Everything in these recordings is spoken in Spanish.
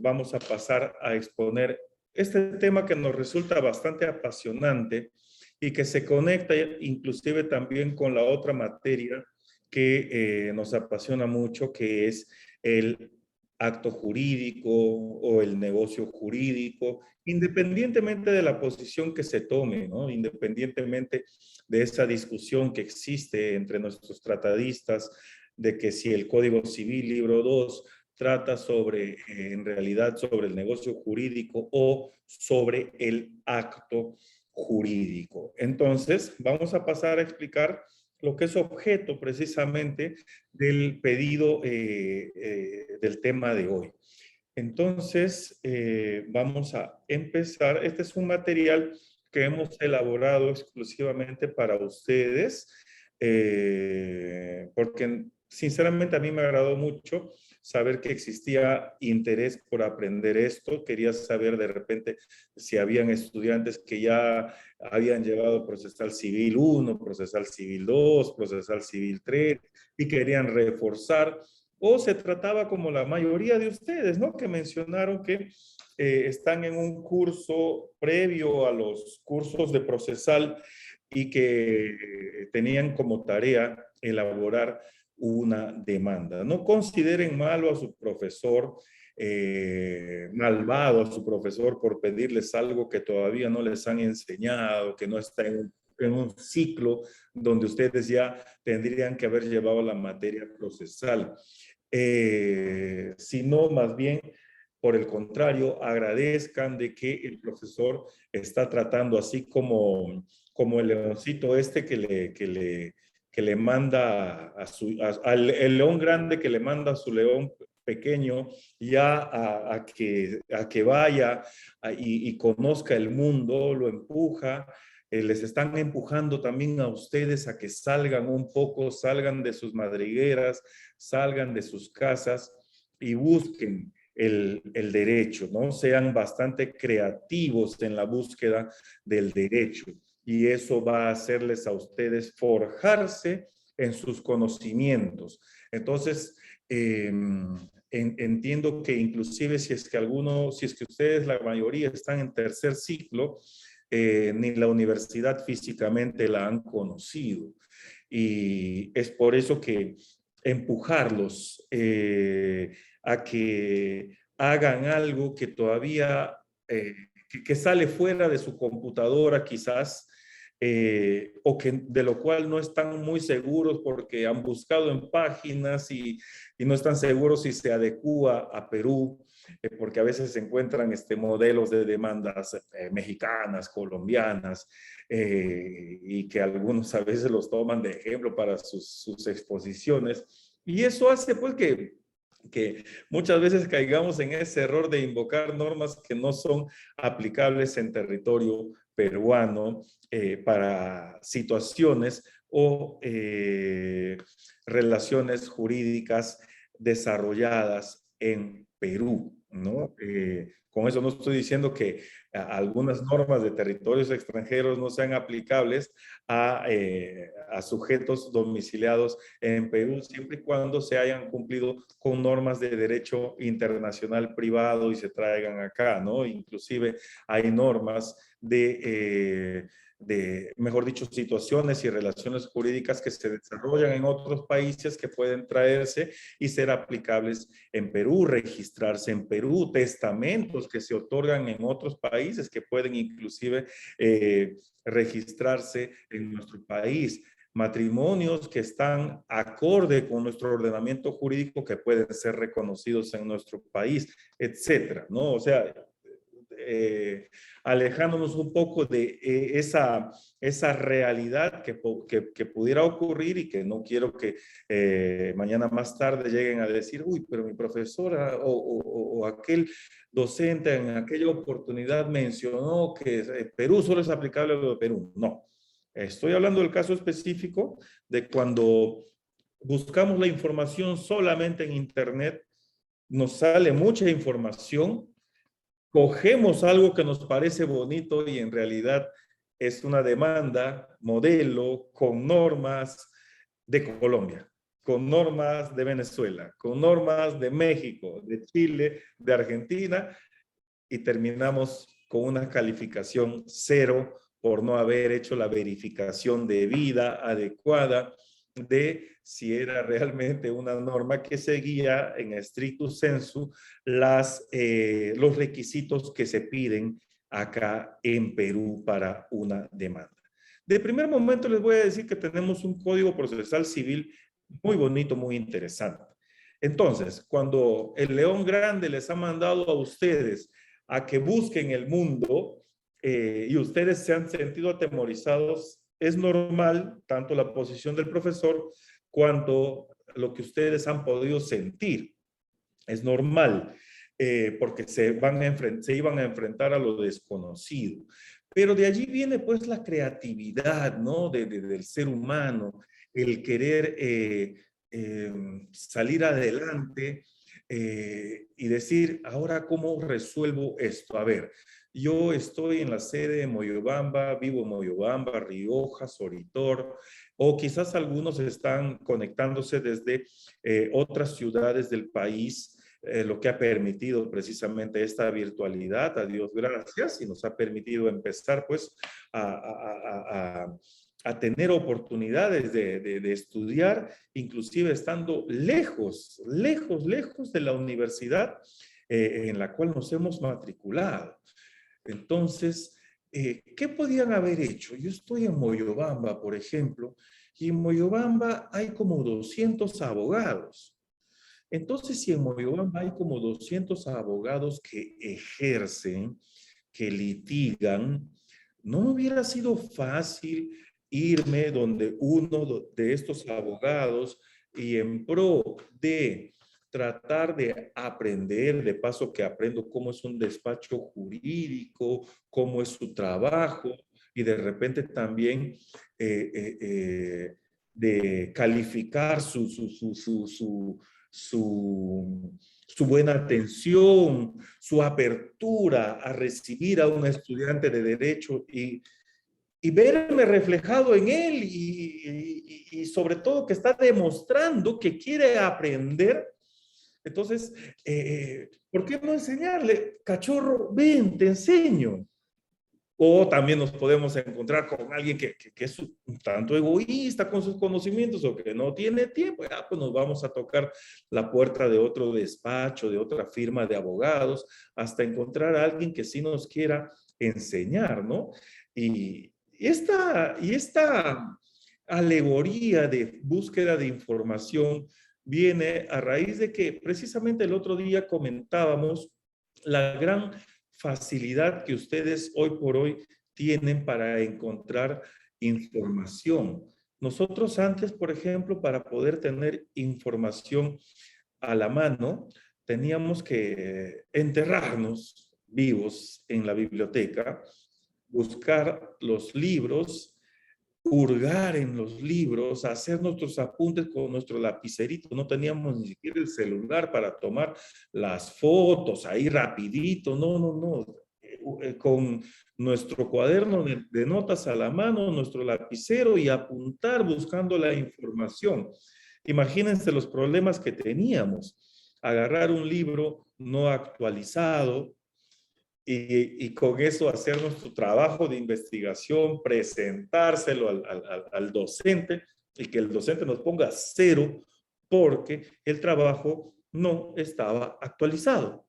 vamos a pasar a exponer este tema que nos resulta bastante apasionante y que se conecta inclusive también con la otra materia que nos apasiona mucho, que es el acto jurídico o el negocio jurídico, independientemente de la posición que se tome, ¿no? Independientemente de esa discusión que existe entre nuestros tratadistas, de que si el Código Civil, libro 2, trata sobre, en realidad, sobre el negocio jurídico o sobre el acto jurídico. Entonces, vamos a pasar a explicar lo que es objeto precisamente del pedido del tema de hoy. Entonces, vamos a empezar. Este es un material que hemos elaborado exclusivamente para ustedes, porque sinceramente a mí me agradó mucho saber que existía interés por aprender esto. Quería saber de repente si habían estudiantes que ya habían llevado procesal civil 1, procesal civil 2, procesal civil 3 y querían reforzar. O se trataba como la mayoría de ustedes, ¿no? Que mencionaron que están en un curso previo a los cursos de procesal y que tenían como tarea elaborar una demanda. No consideren malo a su profesor, malvado a su profesor por pedirles algo que todavía no les han enseñado, que no está en un ciclo donde ustedes ya tendrían que haber llevado la materia procesal. Sino más bien, por el contrario, agradezcan de que el profesor está tratando así como el leoncito este que le manda al el león grande que le manda a su león pequeño ya a que vaya y conozca el mundo, lo empuja. Les están empujando también a ustedes a que salgan un poco, salgan de sus madrigueras, salgan de sus casas y busquen el derecho, ¿no? Sean bastante creativos en la búsqueda del derecho. Y eso va a hacerles a ustedes forjarse en sus conocimientos. Entonces, entiendo que inclusive si es que ustedes, la mayoría, están en tercer ciclo, ni la universidad físicamente la han conocido. Y es por eso que empujarlos a que hagan algo que todavía, que sale fuera de su computadora quizás, o que de lo cual no están muy seguros porque han buscado en páginas y no están seguros si se adecúa a Perú, porque a veces se encuentran modelos de demandas mexicanas, colombianas, y que algunos a veces los toman de ejemplo para sus exposiciones. Y eso hace pues que muchas veces caigamos en ese error de invocar normas que no son aplicables en territorio peruano para situaciones o relaciones jurídicas desarrolladas en Perú, ¿no? Con eso no estoy diciendo que algunas normas de territorios extranjeros no sean aplicables a sujetos domiciliados en Perú, siempre y cuando se hayan cumplido con normas de derecho internacional privado y se traigan acá, ¿no? Inclusive hay normas mejor dicho, situaciones y relaciones jurídicas que se desarrollan en otros países que pueden traerse y ser aplicables en Perú, registrarse en Perú, testamentos que se otorgan en otros países que pueden inclusive registrarse en nuestro país, matrimonios que están acorde con nuestro ordenamiento jurídico que pueden ser reconocidos en nuestro país, etcétera, ¿no? O sea, alejándonos un poco de esa realidad que pudiera ocurrir y que no quiero que mañana más tarde lleguen a decir, uy, pero mi profesora o aquel docente en aquella oportunidad mencionó que Perú solo es aplicable a lo de Perú. No, estoy hablando del caso específico de cuando buscamos la información solamente en Internet, nos sale mucha información, cogemos algo que nos parece bonito y en realidad es una demanda modelo con normas de Colombia. con normas de Venezuela, con normas de México, de Chile, de Argentina, y terminamos con una calificación 0 por no haber hecho la verificación debida, adecuada, de si era realmente una norma que seguía en estricto sensu los requisitos que se piden acá en Perú para una demanda. De primer momento les voy a decir que tenemos un código procesal civil muy bonito, muy interesante. Entonces, cuando el león grande les ha mandado a ustedes a que busquen el mundo y ustedes se han sentido atemorizados, es normal tanto la posición del profesor cuanto lo que ustedes han podido sentir. Es normal, porque se iban a enfrentar a lo desconocido. Pero de allí viene pues la creatividad, ¿no? Del ser humano, el querer salir adelante y decir, ahora, ¿cómo resuelvo esto? A ver, yo estoy en la sede de Moyobamba, vivo en Moyobamba, Rioja, Soritor, o quizás algunos están conectándose desde otras ciudades del país, lo que ha permitido precisamente esta virtualidad, a Dios gracias, y nos ha permitido empezar pues a tener oportunidades de estudiar, inclusive estando lejos de la universidad en la cual nos hemos matriculado. Entonces, ¿qué podían haber hecho? Yo estoy en Moyobamba, por ejemplo, y en Moyobamba hay como 200 abogados. Entonces, si en Moyobamba hay como 200 abogados que ejercen, que litigan, ¿no me hubiera sido fácil irme donde uno de estos abogados y en pro de tratar de aprender, de paso que aprendo cómo es un despacho jurídico, cómo es su trabajo, y de repente también de calificar su buena atención, su apertura a recibir a un estudiante de derecho y verme reflejado en él y sobre todo que está demostrando que quiere aprender. Entonces, ¿por qué no enseñarle? Cachorro, ven, te enseño. O también nos podemos encontrar con alguien que es un tanto egoísta con sus conocimientos o que no tiene tiempo. Ya, pues nos vamos a tocar la puerta de otro despacho, de otra firma de abogados, hasta encontrar a alguien que sí nos quiera enseñar, ¿no? Y esta alegoría de búsqueda de información viene a raíz de que precisamente el otro día comentábamos la gran facilidad que ustedes hoy por hoy tienen para encontrar información. Nosotros antes, por ejemplo, para poder tener información a la mano, teníamos que enterrarnos vivos en la biblioteca, buscar los libros, hurgar en los libros, hacer nuestros apuntes con nuestro lapicerito. No teníamos ni siquiera el celular para tomar las fotos ahí rapidito. No, no, no. Con nuestro cuaderno de notas a la mano, nuestro lapicero y apuntar buscando la información. Imagínense los problemas que teníamos. Agarrar un libro no actualizado, y con eso hacer nuestro trabajo de investigación, presentárselo al docente y que el docente nos ponga 0 porque el trabajo no estaba actualizado.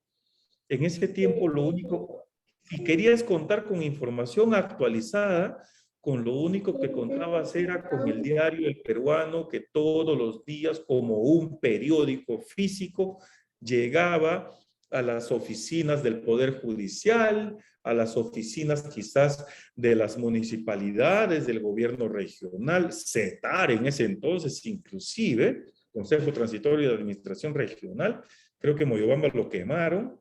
En ese tiempo lo único, si querías contar con información actualizada, con lo único que contabas era con el diario El Peruano, que todos los días como un periódico físico llegaba a las oficinas del Poder Judicial, a las oficinas quizás de las municipalidades, del gobierno regional, CETAR en ese entonces inclusive, Consejo Transitorio de Administración Regional, creo que Moyobamba lo quemaron.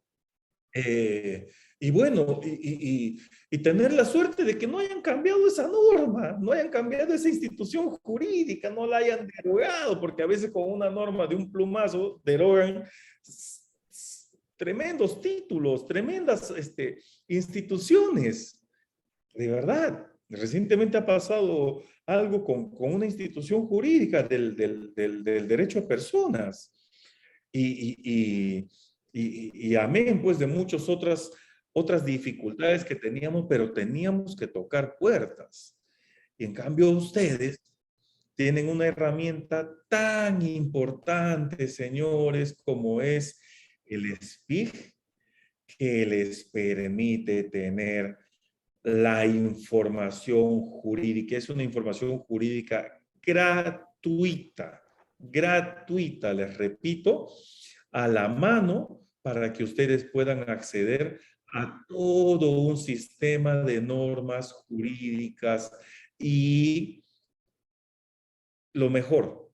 Y bueno, y tener la suerte de que no hayan cambiado esa norma, no hayan cambiado esa institución jurídica, no la hayan derogado, porque a veces con una norma de un plumazo derogan tremendos títulos, tremendas instituciones, de verdad. Recientemente ha pasado algo con una institución jurídica del derecho a personas. Y amén, pues, de muchas otras dificultades que teníamos, pero teníamos que tocar puertas. Y en cambio ustedes tienen una herramienta tan importante, señores, como es el SPIG, que les permite tener la información jurídica. Es una información jurídica gratuita, gratuita, les repito, a la mano para que ustedes puedan acceder a todo un sistema de normas jurídicas y lo mejor,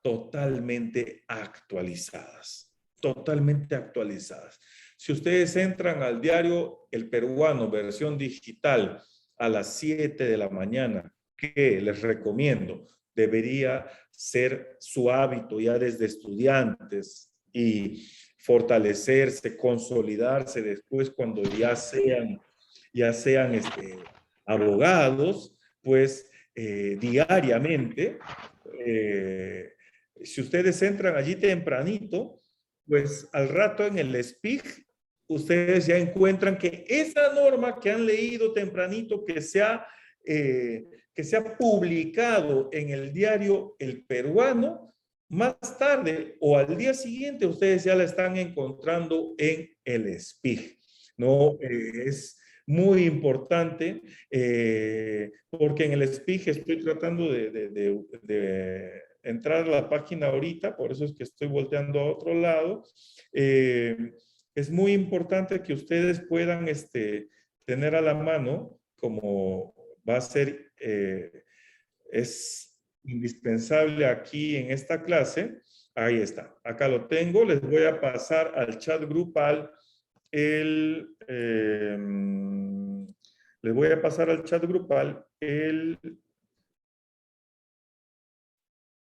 totalmente actualizadas, totalmente actualizadas. Si ustedes entran al diario El Peruano, versión digital, a las 7 de la mañana, que les recomiendo, debería ser su hábito ya desde estudiantes y fortalecerse, consolidarse después cuando ya sean abogados, pues diariamente eh, si ustedes entran allí tempranito, pues al rato en el SPIG, ustedes ya encuentran que esa norma que han leído tempranito, que se ha publicado en el diario El Peruano, más tarde o al día siguiente, ustedes ya la están encontrando en el SPIG. No es muy importante porque en el SPIG estoy tratando de entrar a la página ahorita, por eso es que estoy volteando a otro lado. Es muy importante que ustedes puedan tener a la mano, como va a ser, es indispensable aquí en esta clase. Ahí está, acá lo tengo. Les voy a pasar al chat grupal les voy a pasar al chat grupal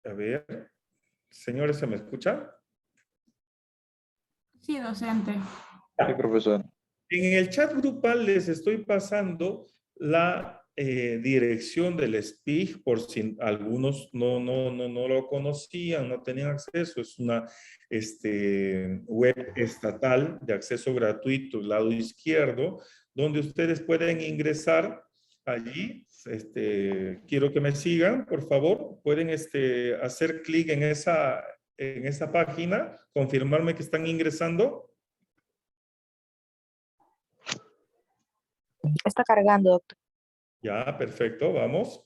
a ver, señores, ¿se me escucha? Sí, docente. Sí, profesor. En el chat grupal les estoy pasando la dirección del SPIG por si algunos no lo conocían, no tenían acceso. Es una web estatal de acceso gratuito, el lado izquierdo, donde ustedes pueden ingresar allí. Quiero que me sigan, por favor. Pueden hacer clic en esa página, confirmarme que están ingresando. Está cargando, doctor. Ya, perfecto, vamos.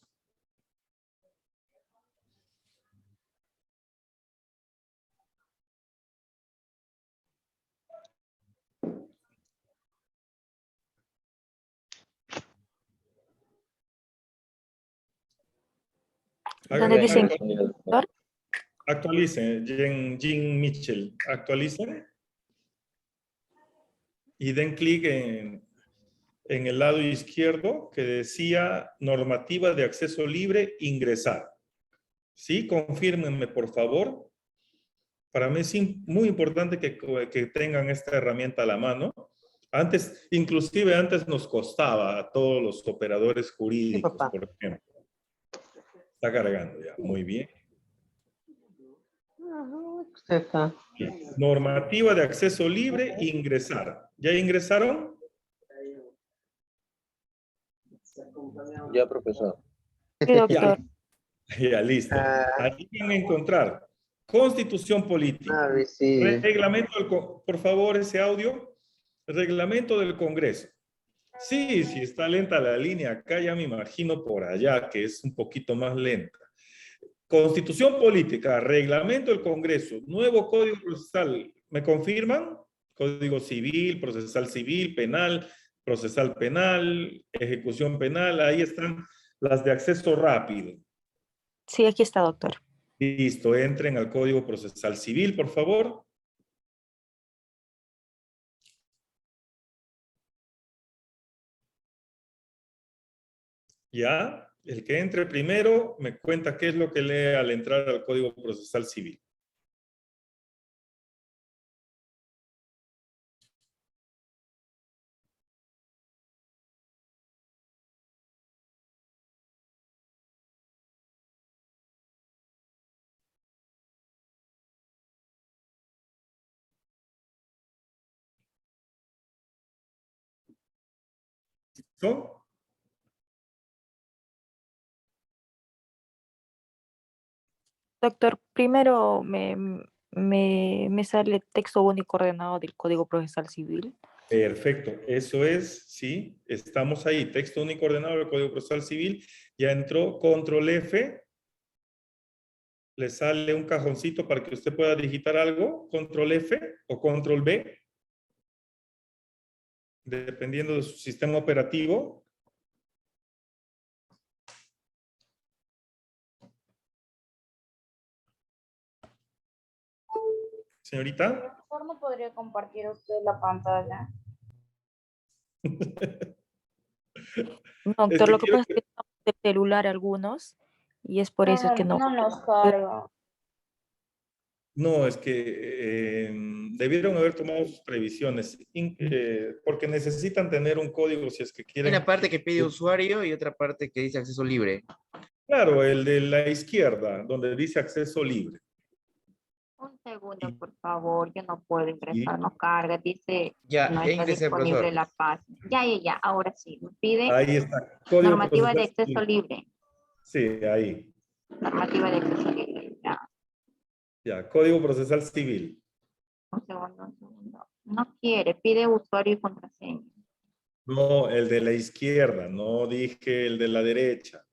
¿Dónde dicen Doctor. Actualicen, Jean Mitchell, actualicen y den clic en el lado izquierdo que decía normativa de acceso libre, ingresar. ¿Sí? Confírmenme, por favor. Para mí es muy importante que tengan esta herramienta a la mano. Inclusive antes nos costaba a todos los operadores jurídicos, por ejemplo. Está cargando ya, muy bien. Normativa de acceso libre, ingresar. ¿Ya ingresaron? Ya, profesor. Sí, doctor. Ya, listo. Aquí van a encontrar Constitución Política. Reglamento por favor, ese audio. Reglamento del Congreso. Sí, está lenta la línea. Acá ya me imagino por allá que es un poquito más lenta. Constitución Política, Reglamento del Congreso, nuevo Código Procesal. ¿Me confirman? Código Civil, Procesal Penal, Ejecución Penal. Ahí están las de acceso rápido. Sí, aquí está, doctor. Listo, entren al Código Procesal Civil, por favor. Ya, el que entre primero me cuenta qué es lo que lee al entrar al Código Procesal Civil. ¿Listo? Doctor, primero me sale texto único ordenado del Código Procesal Civil. Perfecto, eso es, sí, estamos ahí. Texto único ordenado del Código Procesal Civil. Ya entró, control F. Le sale un cajoncito para que usted pueda digitar algo. Control F o control B. Dependiendo de su sistema operativo. Señorita. Mejor no podría compartir usted la pantalla. Doctor, que lo que quiero pasa es que estamos de celular algunos y es por eso No, que no. no nos carga. No, es que debieron haber tomado sus previsiones, porque necesitan tener un código si es que Hay quieren. una parte que pide usuario y otra parte que dice acceso libre. Claro, el de la izquierda, donde dice acceso libre. Un segundo, por favor. Yo no puedo ingresar. Sí. No carga. Dice Ya, no ya está ingresé, disponible profesor. la página. Ya. Ahora sí. Me pide Ahí está. Código normativa de procesal acceso civil. libre. Sí, ahí. Normativa de acceso libre. Ya. Ya, código procesal civil. Un segundo. No quiere. Pide usuario y contraseña. No, el de la izquierda, no dije el de la derecha.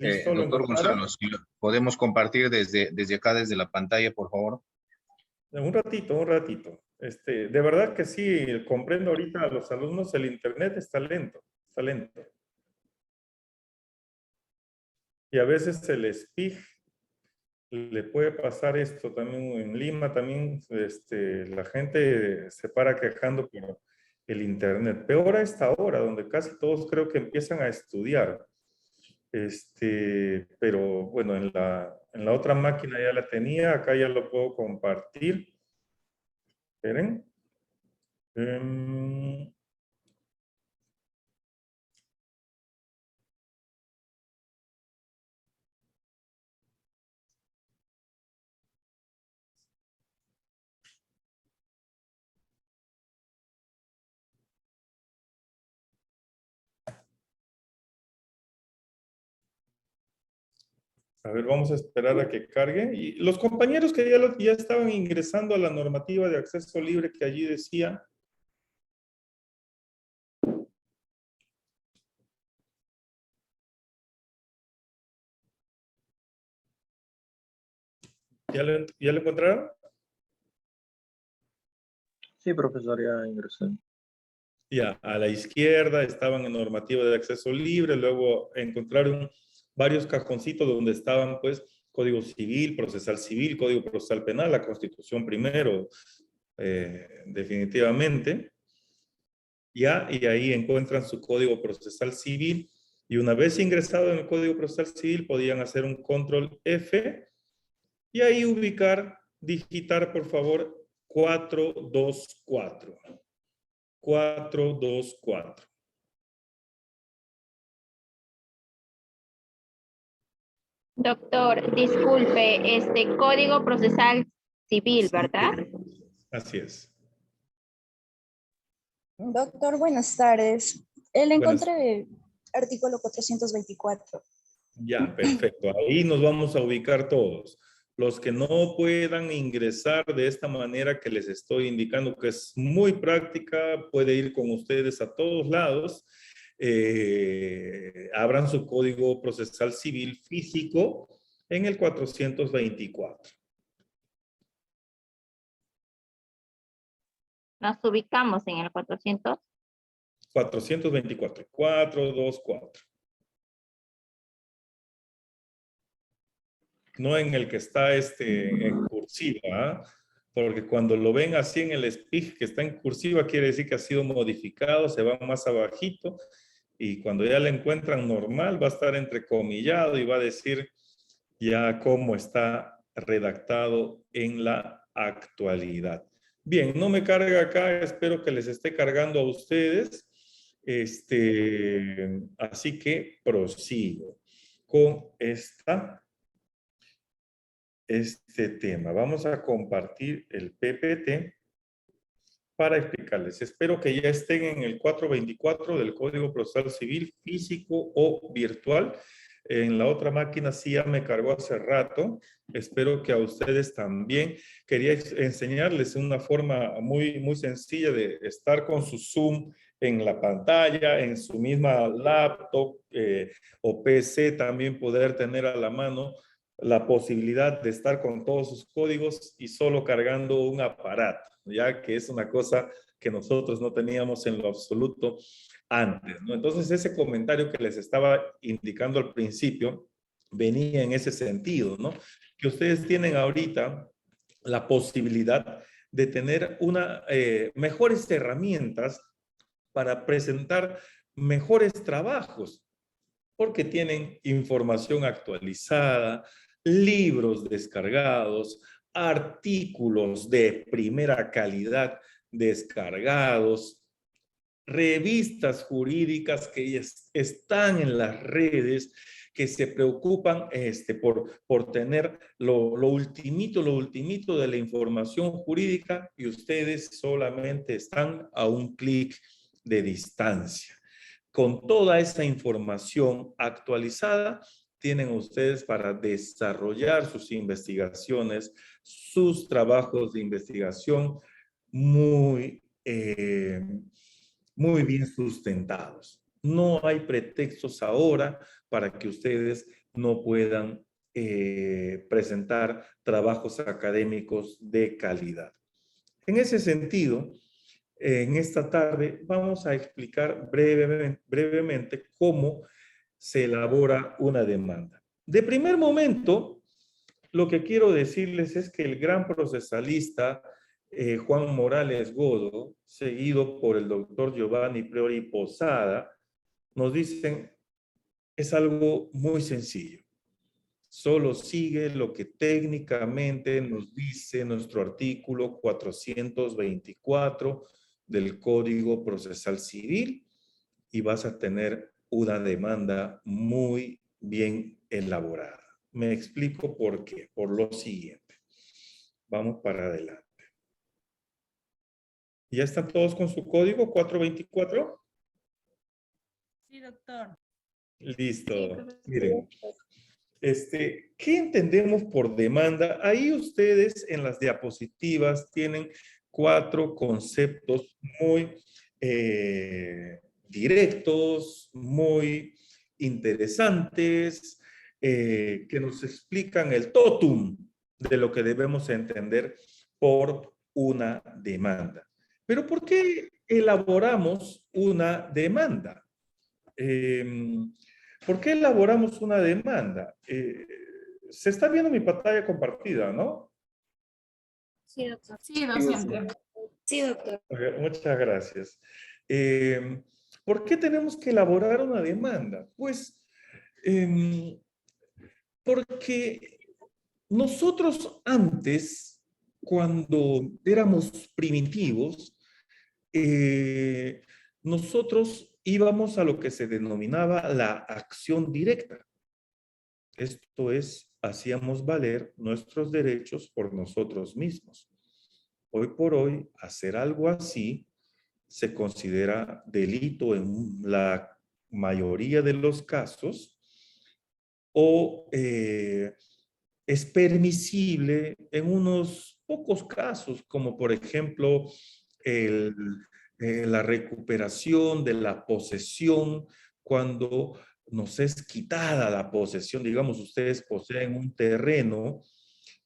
¿Listo? ¿Lo Doctor encontraron? Gonzalo, si podemos compartir desde acá, desde la pantalla, por favor. Un ratito. De verdad que sí, comprendo ahorita a los alumnos, el internet está lento. Y a veces el SPIG le puede pasar esto también en Lima, también la gente se para quejando por el internet. Peor a esta hora, donde casi todos creo que empiezan a estudiar. Pero bueno, en la otra máquina ya la tenía, acá ya lo puedo compartir. Esperen. A ver, vamos a esperar a que cargue. Y los compañeros que ya estaban ingresando a la normativa de acceso libre que allí decía. ¿Ya lo encontraron? Sí, profesor, ya ingresé. Ya, a la izquierda estaban en normativa de acceso libre, luego encontraron varios cajoncitos donde estaban, pues, Código Civil, Código Procesal Penal, la Constitución primero, definitivamente. Ya, y ahí encuentran su Código Procesal Civil, y una vez ingresado en el Código Procesal Civil, podían hacer un control F, y ahí digitar, por favor, 424. 424. Doctor, disculpe, Código Procesal Civil, ¿verdad? Así es. Doctor, buenas tardes. El Buenas. encontré artículo 424. Ya, perfecto. Ahí nos vamos a ubicar todos. Los que no puedan ingresar de esta manera que les estoy indicando, que es muy práctica, puede ir con ustedes a todos lados. Abran su código procesal civil físico en el 424. Nos ubicamos en el 400. 424. 424. No en el que está en cursiva, ¿ah? Porque cuando lo ven así en el SPIG que está en cursiva, quiere decir que ha sido modificado, se va más abajito y cuando ya la encuentran normal va a estar entrecomillado y va a decir ya cómo está redactado en la actualidad. Bien, no me carga acá, espero que les esté cargando a ustedes. Así que prosigo con este tema. Vamos a compartir el PPT para explicarles. Espero que ya estén en el 424 del Código Procesal Civil, físico o virtual. En la otra máquina sí ya me cargó hace rato. Espero que a ustedes también. Quería enseñarles una forma muy, muy sencilla de estar con su Zoom en la pantalla, en su misma laptop o PC, también poder tener a la mano la posibilidad de estar con todos sus códigos y solo cargando un aparato, ya que es una cosa que nosotros no teníamos en lo absoluto antes, ¿no? Entonces, ese comentario que les estaba indicando al principio venía en ese sentido, ¿no? Que ustedes tienen ahorita la posibilidad de tener mejores herramientas para presentar mejores trabajos, porque tienen información actualizada, libros descargados, artículos de primera calidad descargados, revistas jurídicas que están en las redes, que se preocupan por tener lo ultimito de la información jurídica, y ustedes solamente están a un clic de distancia. Con toda esa información actualizada, tienen ustedes para desarrollar sus investigaciones, sus trabajos de investigación muy bien sustentados. No hay pretextos ahora para que ustedes no puedan presentar trabajos académicos de calidad. En ese sentido, en esta tarde vamos a explicar brevemente cómo se elabora una demanda. De primer momento, lo que quiero decirles es que el gran procesalista Juan Morales Godo, seguido por el doctor Giovanni Priori Posada, nos dicen, es algo muy sencillo. Solo sigue lo que técnicamente nos dice nuestro artículo 424 del Código Procesal Civil y vas a tener una demanda muy bien elaborada. Me explico por qué. Por lo siguiente. Vamos para adelante. ¿Ya están todos con su código 424? Sí, doctor. Listo. Sí, profesor. Miren. ¿Qué entendemos por demanda? Ahí ustedes en las diapositivas tienen 4 conceptos muy directos, muy interesantes, que nos explican el totum de lo que debemos entender por una demanda. Pero ¿por qué elaboramos una demanda? ¿Por qué elaboramos una demanda? Se está viendo mi pantalla compartida, ¿no? Sí, doctor. Sí, docente. Sí, doctor. Muchas gracias. ¿Por qué tenemos que elaborar una demanda? Pues porque nosotros antes, cuando éramos primitivos, nosotros íbamos a lo que se denominaba la acción directa. Esto es, hacíamos valer nuestros derechos por nosotros mismos. Hoy por hoy, hacer algo así se considera delito en la mayoría de los casos o es permisible en unos pocos casos, como por ejemplo la recuperación de la posesión cuando nos es quitada la posesión. Digamos, ustedes poseen un terreno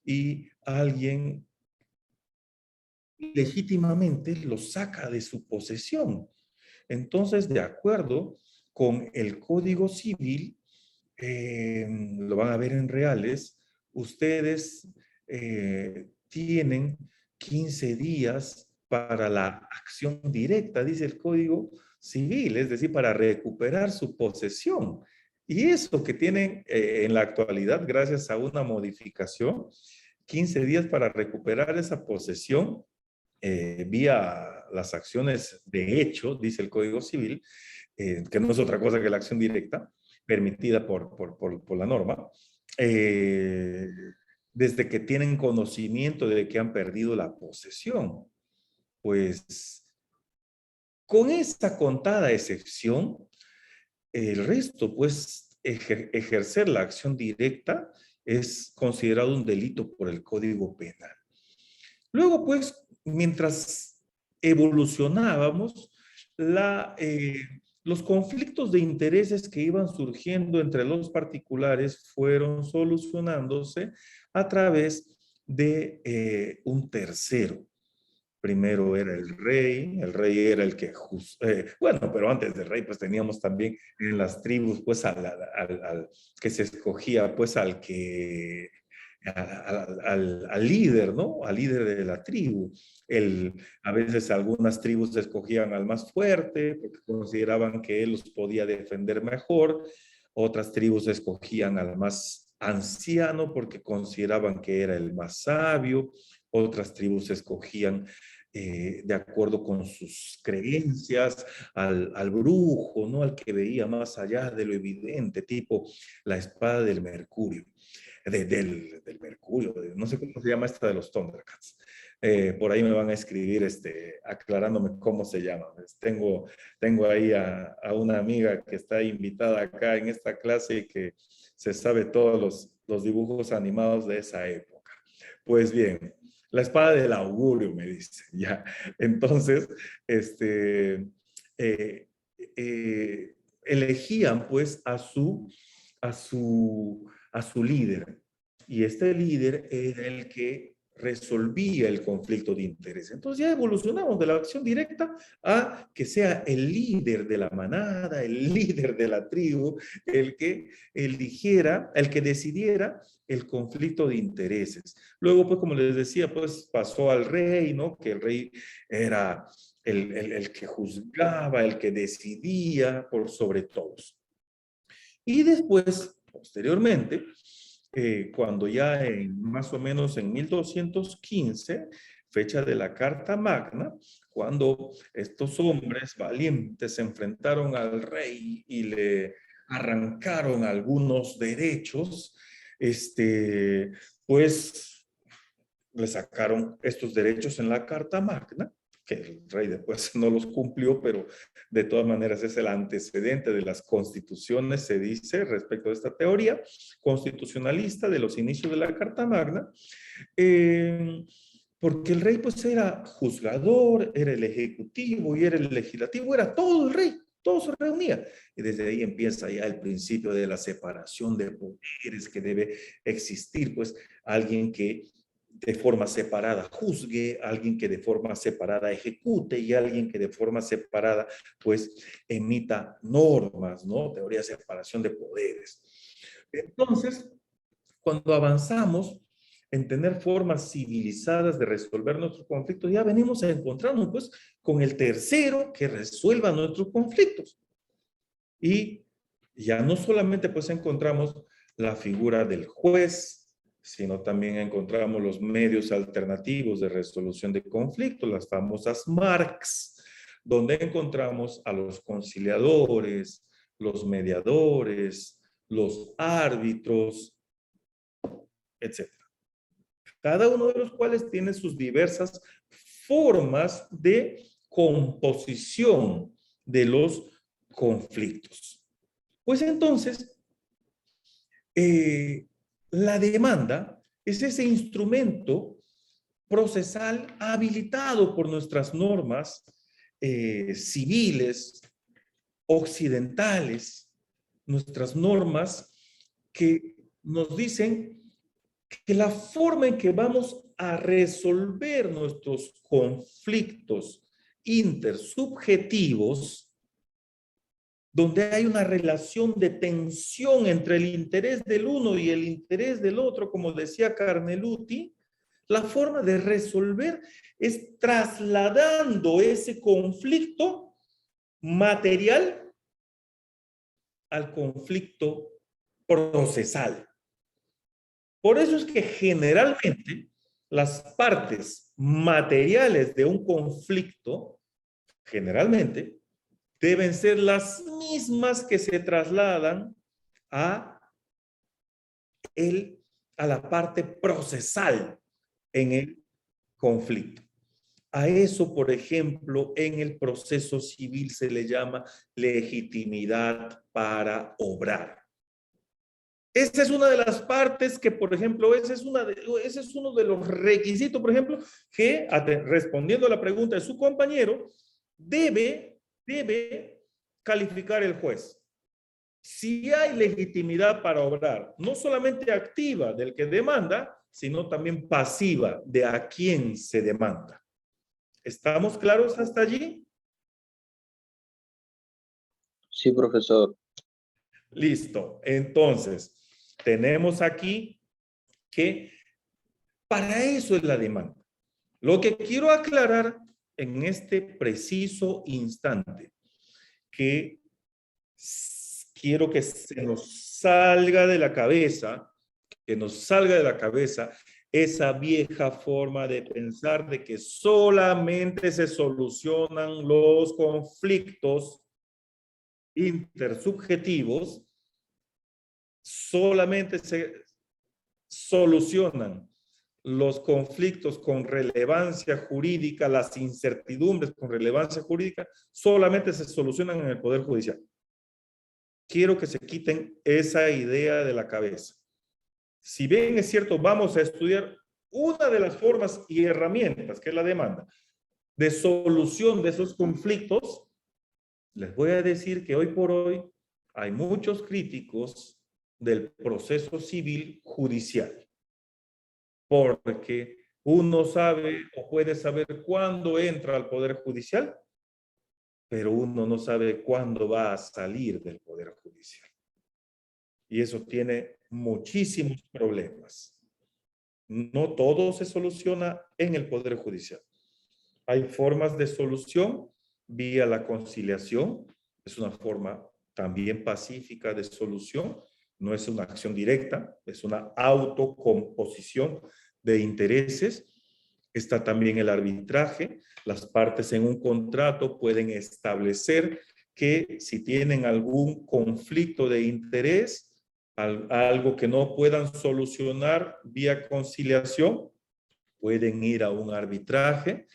y alguien legítimamente lo saca de su posesión. Entonces, de acuerdo con el Código Civil, lo van a ver en reales, ustedes tienen 15 días para la acción directa, dice el código, civil, es decir, para recuperar su posesión. Y eso que tienen en la actualidad, gracias a una modificación, 15 días para recuperar esa posesión vía las acciones de hecho, dice el Código Civil, que no es otra cosa que la acción directa, permitida por la norma, desde que tienen conocimiento de que han perdido la posesión. Pues con esta contada excepción, el resto, pues ejercer la acción directa es considerado un delito por el Código Penal. Luego, pues, mientras evolucionábamos, los conflictos de intereses que iban surgiendo entre los particulares fueron solucionándose a través de un tercero. Primero era el rey era el que, bueno, pero antes del rey pues teníamos también en las tribus pues al que se escogía pues al líder, ¿no? Al líder de la tribu. A veces algunas tribus escogían al más fuerte porque consideraban que él los podía defender mejor. Otras tribus escogían al más anciano porque consideraban que era el más sabio. Otras tribus escogían de acuerdo con sus creencias al brujo, ¿no? Al que veía más allá de lo evidente, tipo la espada del Mercurio. Del Mercurio, no sé cómo se llama esta de los Thundercats. Por ahí me van a escribir aclarándome cómo se llama. Tengo ahí a una amiga que está invitada acá en esta clase y que se sabe todos los dibujos animados de esa época. Pues bien, la espada del augurio, me dice, ya. Entonces, elegían pues a su líder. Y este líder era el que resolvía el conflicto de interés. Entonces ya evolucionamos de la acción directa a que sea el líder de la manada, el líder de la tribu, el que eligiera, el que decidiera el conflicto de intereses. Luego, pues como les decía, pues pasó al rey, ¿no? Que el rey era el que juzgaba, el que decidía por sobre todos. Y después, posteriormente, cuando ya más o menos en 1215, fecha de la Carta Magna, cuando estos hombres valientes se enfrentaron al rey y le arrancaron algunos derechos, pues le sacaron estos derechos en la Carta Magna, que el rey después no los cumplió, pero de todas maneras es el antecedente de las constituciones, se dice, respecto a esta teoría constitucionalista de los inicios de la Carta Magna, porque el rey pues era juzgador, era el ejecutivo y era el legislativo, era todo el rey, todo se reunía. Y desde ahí empieza ya el principio de la separación de poderes que debe existir, pues alguien que de forma separada juzgue, alguien que de forma separada ejecute y alguien que de forma separada pues emita normas, ¿no? Teoría de separación de poderes. Entonces, cuando avanzamos en tener formas civilizadas de resolver nuestros conflictos, ya venimos a encontrarnos pues con el tercero que resuelva nuestros conflictos. Y ya no solamente pues encontramos la figura del juez, sino también encontramos los medios alternativos de resolución de conflictos, las famosas MARCs, donde encontramos a los conciliadores, los mediadores, los árbitros, etc. Cada uno de los cuales tiene sus diversas formas de composición de los conflictos. Pues entonces, la demanda es ese instrumento procesal habilitado por nuestras normas civiles, occidentales, nuestras normas que nos dicen que la forma en que vamos a resolver nuestros conflictos intersubjetivos, donde hay una relación de tensión entre el interés del uno y el interés del otro, como decía Carneluti, la forma de resolver es trasladando ese conflicto material al conflicto procesal. Por eso es que generalmente las partes materiales de un conflicto, generalmente, deben ser las mismas que se trasladan a la parte procesal en el conflicto. A eso, por ejemplo, en el proceso civil se le llama legitimidad para obrar. Esa es una de las partes que, por ejemplo, ese es uno de los requisitos, por ejemplo, que, respondiendo a la pregunta de su compañero, debe calificar el juez. Si hay legitimidad para obrar, no solamente activa del que demanda, sino también pasiva de a quién se demanda. ¿Estamos claros hasta allí? Sí, profesor. Listo. Entonces, tenemos aquí que para eso es la demanda. Lo que quiero aclarar en este preciso instante, que quiero que se nos salga de la cabeza, esa vieja forma de pensar de que solamente se solucionan los conflictos intersubjetivos, solamente se solucionan los conflictos con relevancia jurídica, las incertidumbres con relevancia jurídica, solamente se solucionan en el Poder Judicial. Quiero que se quiten esa idea de la cabeza. Si bien es cierto, vamos a estudiar una de las formas y herramientas, que es la demanda, de solución de esos conflictos, les voy a decir que hoy por hoy hay muchos críticos del proceso civil judicial. Porque uno sabe o puede saber cuándo entra al Poder Judicial, pero uno no sabe cuándo va a salir del Poder Judicial. Y eso tiene muchísimos problemas. No todo se soluciona en el Poder Judicial. Hay formas de solución vía la conciliación. Es una forma también pacífica de solución. No es una acción directa, es una autocomposición de intereses. Está también el arbitraje. Las partes en un contrato pueden establecer que si tienen algún conflicto de interés, algo que no puedan solucionar vía conciliación, pueden ir a un arbitraje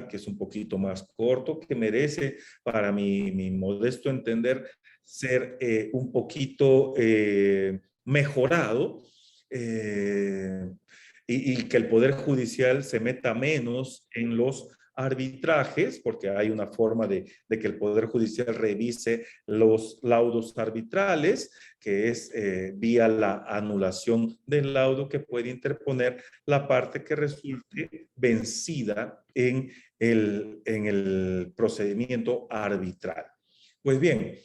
que es un poquito más corto, que merece, para mi modesto entender, ser un poquito mejorado, y que el Poder Judicial se meta menos en los arbitrajes, porque hay una forma de que el Poder Judicial revise los laudos arbitrales, que es vía la anulación del laudo que puede interponer la parte que resulte vencida en el procedimiento arbitral. Pues bien,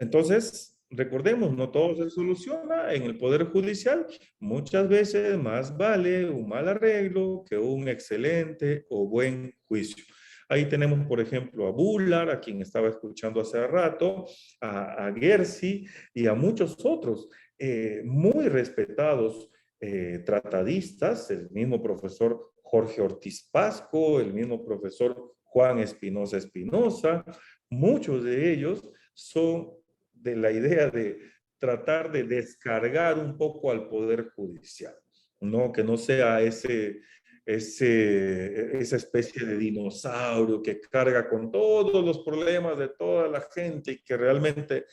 entonces, recordemos, no todo se soluciona en el Poder Judicial. Muchas veces más vale un mal arreglo que un excelente o buen juicio. Ahí tenemos, por ejemplo, a Bullard, a quien estaba escuchando hace rato, a Gersi y a muchos otros muy respetados tratadistas, el mismo profesor Jorge Ortiz Pasco, el mismo profesor Juan Espinosa Espinosa. Muchos de ellos son de la idea de tratar de descargar un poco al Poder Judicial, ¿no? Que no sea esa especie de dinosaurio que carga con todos los problemas de toda la gente y que realmente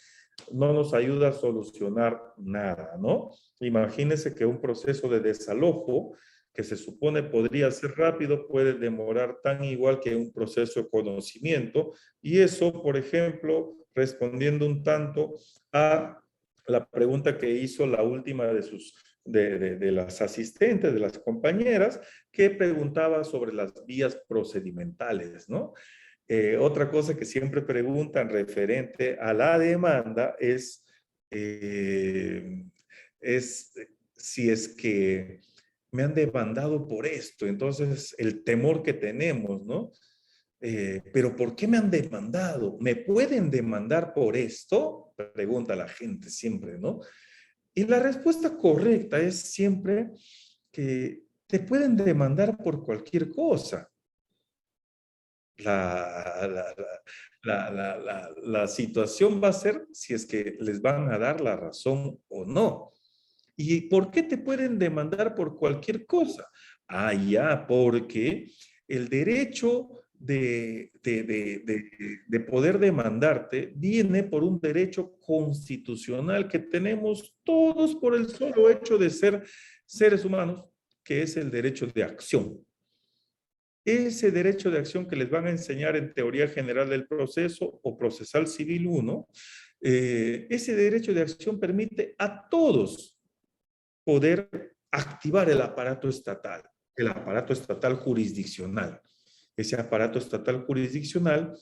no nos ayuda a solucionar nada, ¿no? Imagínense que un proceso de desalojo que se supone podría ser rápido, puede demorar tan igual que un proceso de conocimiento. Y eso, por ejemplo, respondiendo un tanto a la pregunta que hizo la última de las asistentes, de las compañeras, que preguntaba sobre las vías procedimentales, ¿no? Otra cosa que siempre preguntan referente a la demanda es si es que me han demandado por esto. Entonces, el temor que tenemos, ¿no? pero ¿por qué me han demandado? ¿Me pueden demandar por esto? Pregunta la gente siempre, ¿no? Y la respuesta correcta es siempre que te pueden demandar por cualquier cosa. La situación va a ser si es que les van a dar la razón o no. ¿Y por qué te pueden demandar por cualquier cosa? Ah, ya, porque el derecho de poder demandarte viene por un derecho constitucional que tenemos todos por el solo hecho de ser seres humanos, que es el derecho de acción. Ese derecho de acción que les van a enseñar en teoría general del proceso o procesal civil 1, ese derecho de acción permite a todos poder activar el aparato estatal jurisdiccional. Ese aparato estatal jurisdiccional,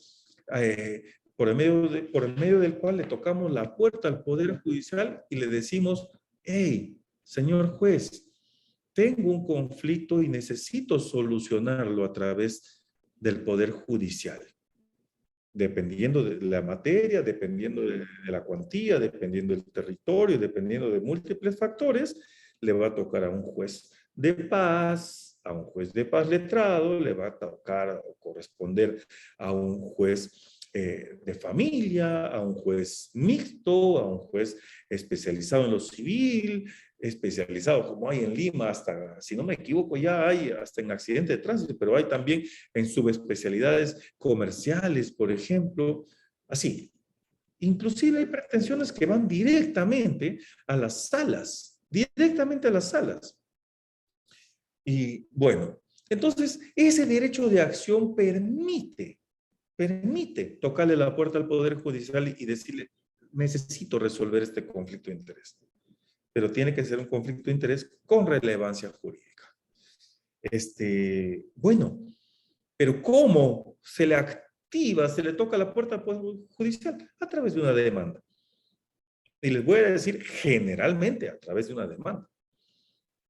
por el medio del cual le tocamos la puerta al Poder Judicial y le decimos, hey, señor juez, tengo un conflicto y necesito solucionarlo a través del Poder Judicial. Dependiendo de la materia, dependiendo de la cuantía, dependiendo del territorio, dependiendo de múltiples factores, le va a tocar a un juez de paz, a un juez de paz letrado, le va a tocar o corresponder a un juez de familia, a un juez mixto, a un juez especializado en lo civil, especializado como hay en Lima, hasta, si no me equivoco, ya hay hasta en accidente de tránsito, pero hay también en subespecialidades comerciales, por ejemplo, así. Inclusive hay pretensiones que van directamente a las salas, directamente a las salas. Y bueno, entonces ese derecho de acción permite tocarle la puerta al Poder Judicial y decirle, necesito resolver este conflicto de interés. Pero tiene que ser un conflicto de interés con relevancia jurídica. Bueno, pero ¿cómo se le activa, se le toca la puerta al Poder Judicial? A través de una demanda. Y les voy a decir generalmente a través de una demanda.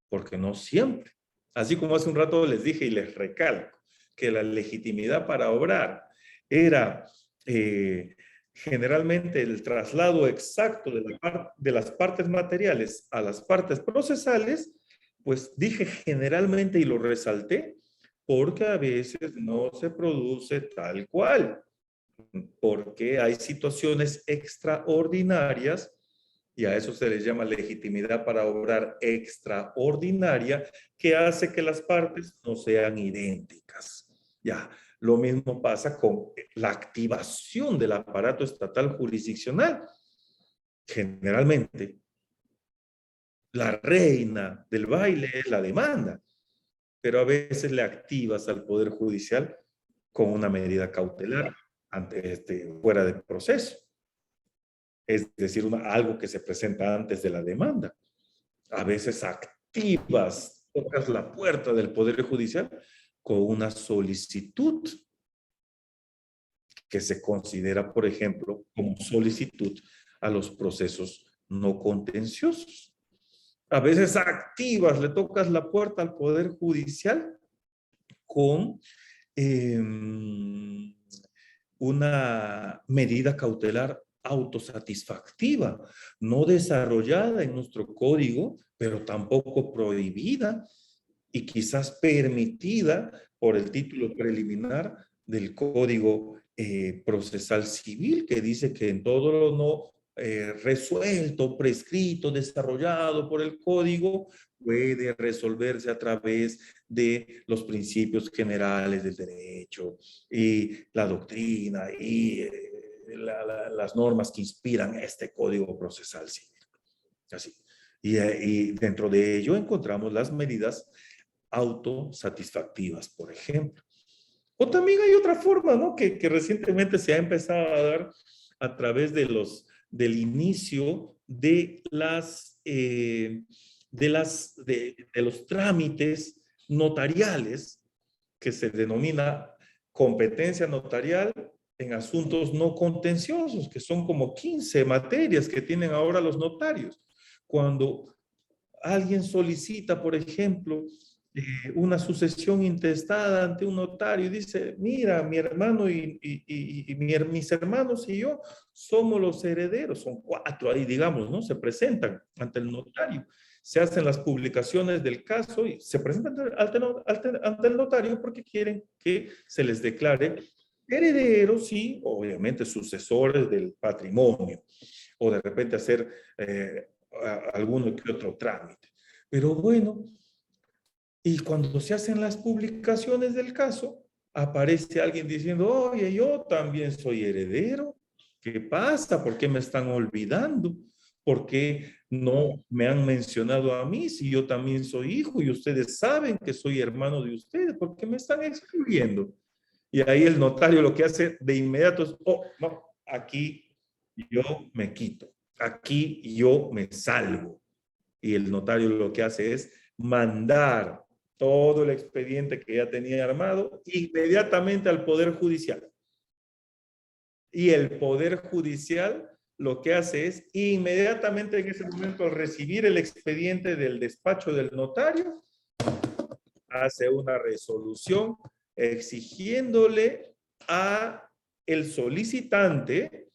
Porque no siempre. Así como hace un rato les dije y les recalco que la legitimidad para obrar era generalmente el traslado exacto de las partes materiales a las partes procesales, pues dije generalmente y lo resalté, porque a veces no se produce tal cual, porque hay situaciones extraordinarias y a eso se les llama legitimidad para obrar extraordinaria, que hace que las partes no sean idénticas. Ya, lo mismo pasa con la activación del aparato estatal jurisdiccional. Generalmente, la reina del baile es la demanda, pero a veces le activas al Poder Judicial con una medida cautelar fuera de proceso. Es decir, algo que se presenta antes de la demanda. A veces activas, tocas la puerta del Poder Judicial con una solicitud que se considera, por ejemplo, como solicitud a los procesos no contenciosos. A veces activas, le tocas la puerta al Poder Judicial con una medida cautelar autosatisfactiva, no desarrollada en nuestro código, pero tampoco prohibida y quizás permitida por el título preliminar del Código Procesal Civil, que dice que en todo lo no resuelto, prescrito, desarrollado por el Código, puede resolverse a través de los principios generales del derecho y la doctrina y las normas que inspiran este Código Procesal Civil. Así. Y dentro de ello encontramos las medidas autosatisfactivas, por ejemplo. O también hay otra forma, ¿no? Que recientemente se ha empezado a dar a través del inicio de los trámites notariales, que se denomina competencia notarial en asuntos no contenciosos, que son como 15 materias que tienen ahora los notarios. Cuando alguien solicita, por ejemplo, una sucesión intestada ante un notario y dice, mira, mi hermano mis hermanos y yo somos los herederos, son 4 ahí, digamos, ¿no? Se presentan ante el notario, se hacen las publicaciones del caso y se presentan ante el notario porque quieren que se les declare herederos y obviamente sucesores del patrimonio, o de repente hacer alguno que otro trámite. Pero bueno, y cuando se hacen las publicaciones del caso, aparece alguien diciendo, oye, yo también soy heredero. ¿Qué pasa? ¿Por qué me están olvidando? ¿Por qué no me han mencionado a mí si yo también soy hijo y ustedes saben que soy hermano de ustedes? ¿Por qué me están excluyendo? Y ahí el notario lo que hace de inmediato es, oh, no, aquí yo me quito, aquí yo me salvo. Y el notario lo que hace es mandar todo el expediente que ya tenía armado inmediatamente al Poder Judicial. Y el Poder Judicial lo que hace es inmediatamente en ese momento, al recibir el expediente del despacho del notario, hace una resolución exigiéndole a el solicitante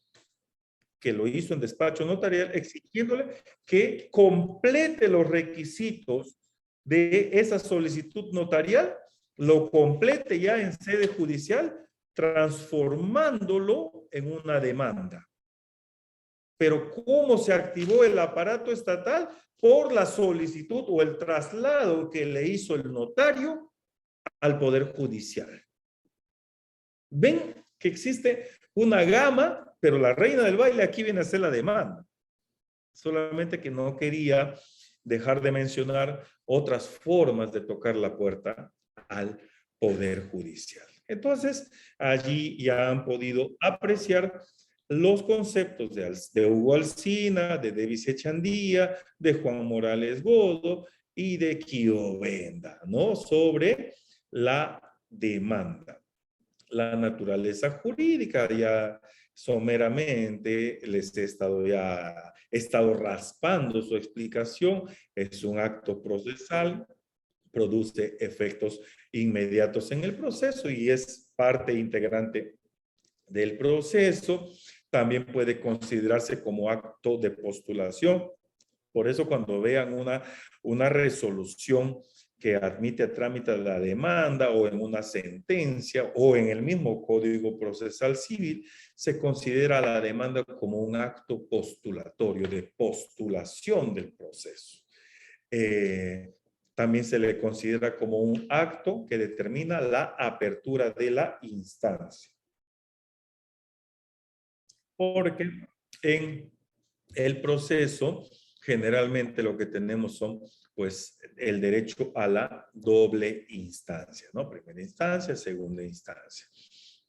que lo hizo en despacho notarial, exigiéndole que complete los requisitos de esa solicitud notarial, lo complete ya en sede judicial, transformándolo en una demanda. Pero ¿cómo se activó el aparato estatal? Por la solicitud o el traslado que le hizo el notario al Poder Judicial. Ven que existe una gama, pero la reina del baile aquí viene a ser la demanda. Solamente que no quería dejar de mencionar otras formas de tocar la puerta al Poder Judicial. Entonces, allí ya han podido apreciar los conceptos de Hugo Alsina, de Davis Echandía, de Juan Morales Godo y de Kio Benda, ¿no? Sobre la demanda. La naturaleza jurídica, ya someramente les he estado raspando su explicación. Es un acto procesal, produce efectos inmediatos en el proceso y es parte integrante del proceso. También puede considerarse como acto de postulación. Por eso cuando vean una resolución que admite a trámite la demanda o en una sentencia o en el mismo Código Procesal Civil, se considera la demanda como un acto postulatorio, de postulación del proceso. También se le considera como un acto que determina la apertura de la instancia. Porque en el proceso generalmente lo que tenemos son pues el derecho a la doble instancia, ¿no? Primera instancia, segunda instancia.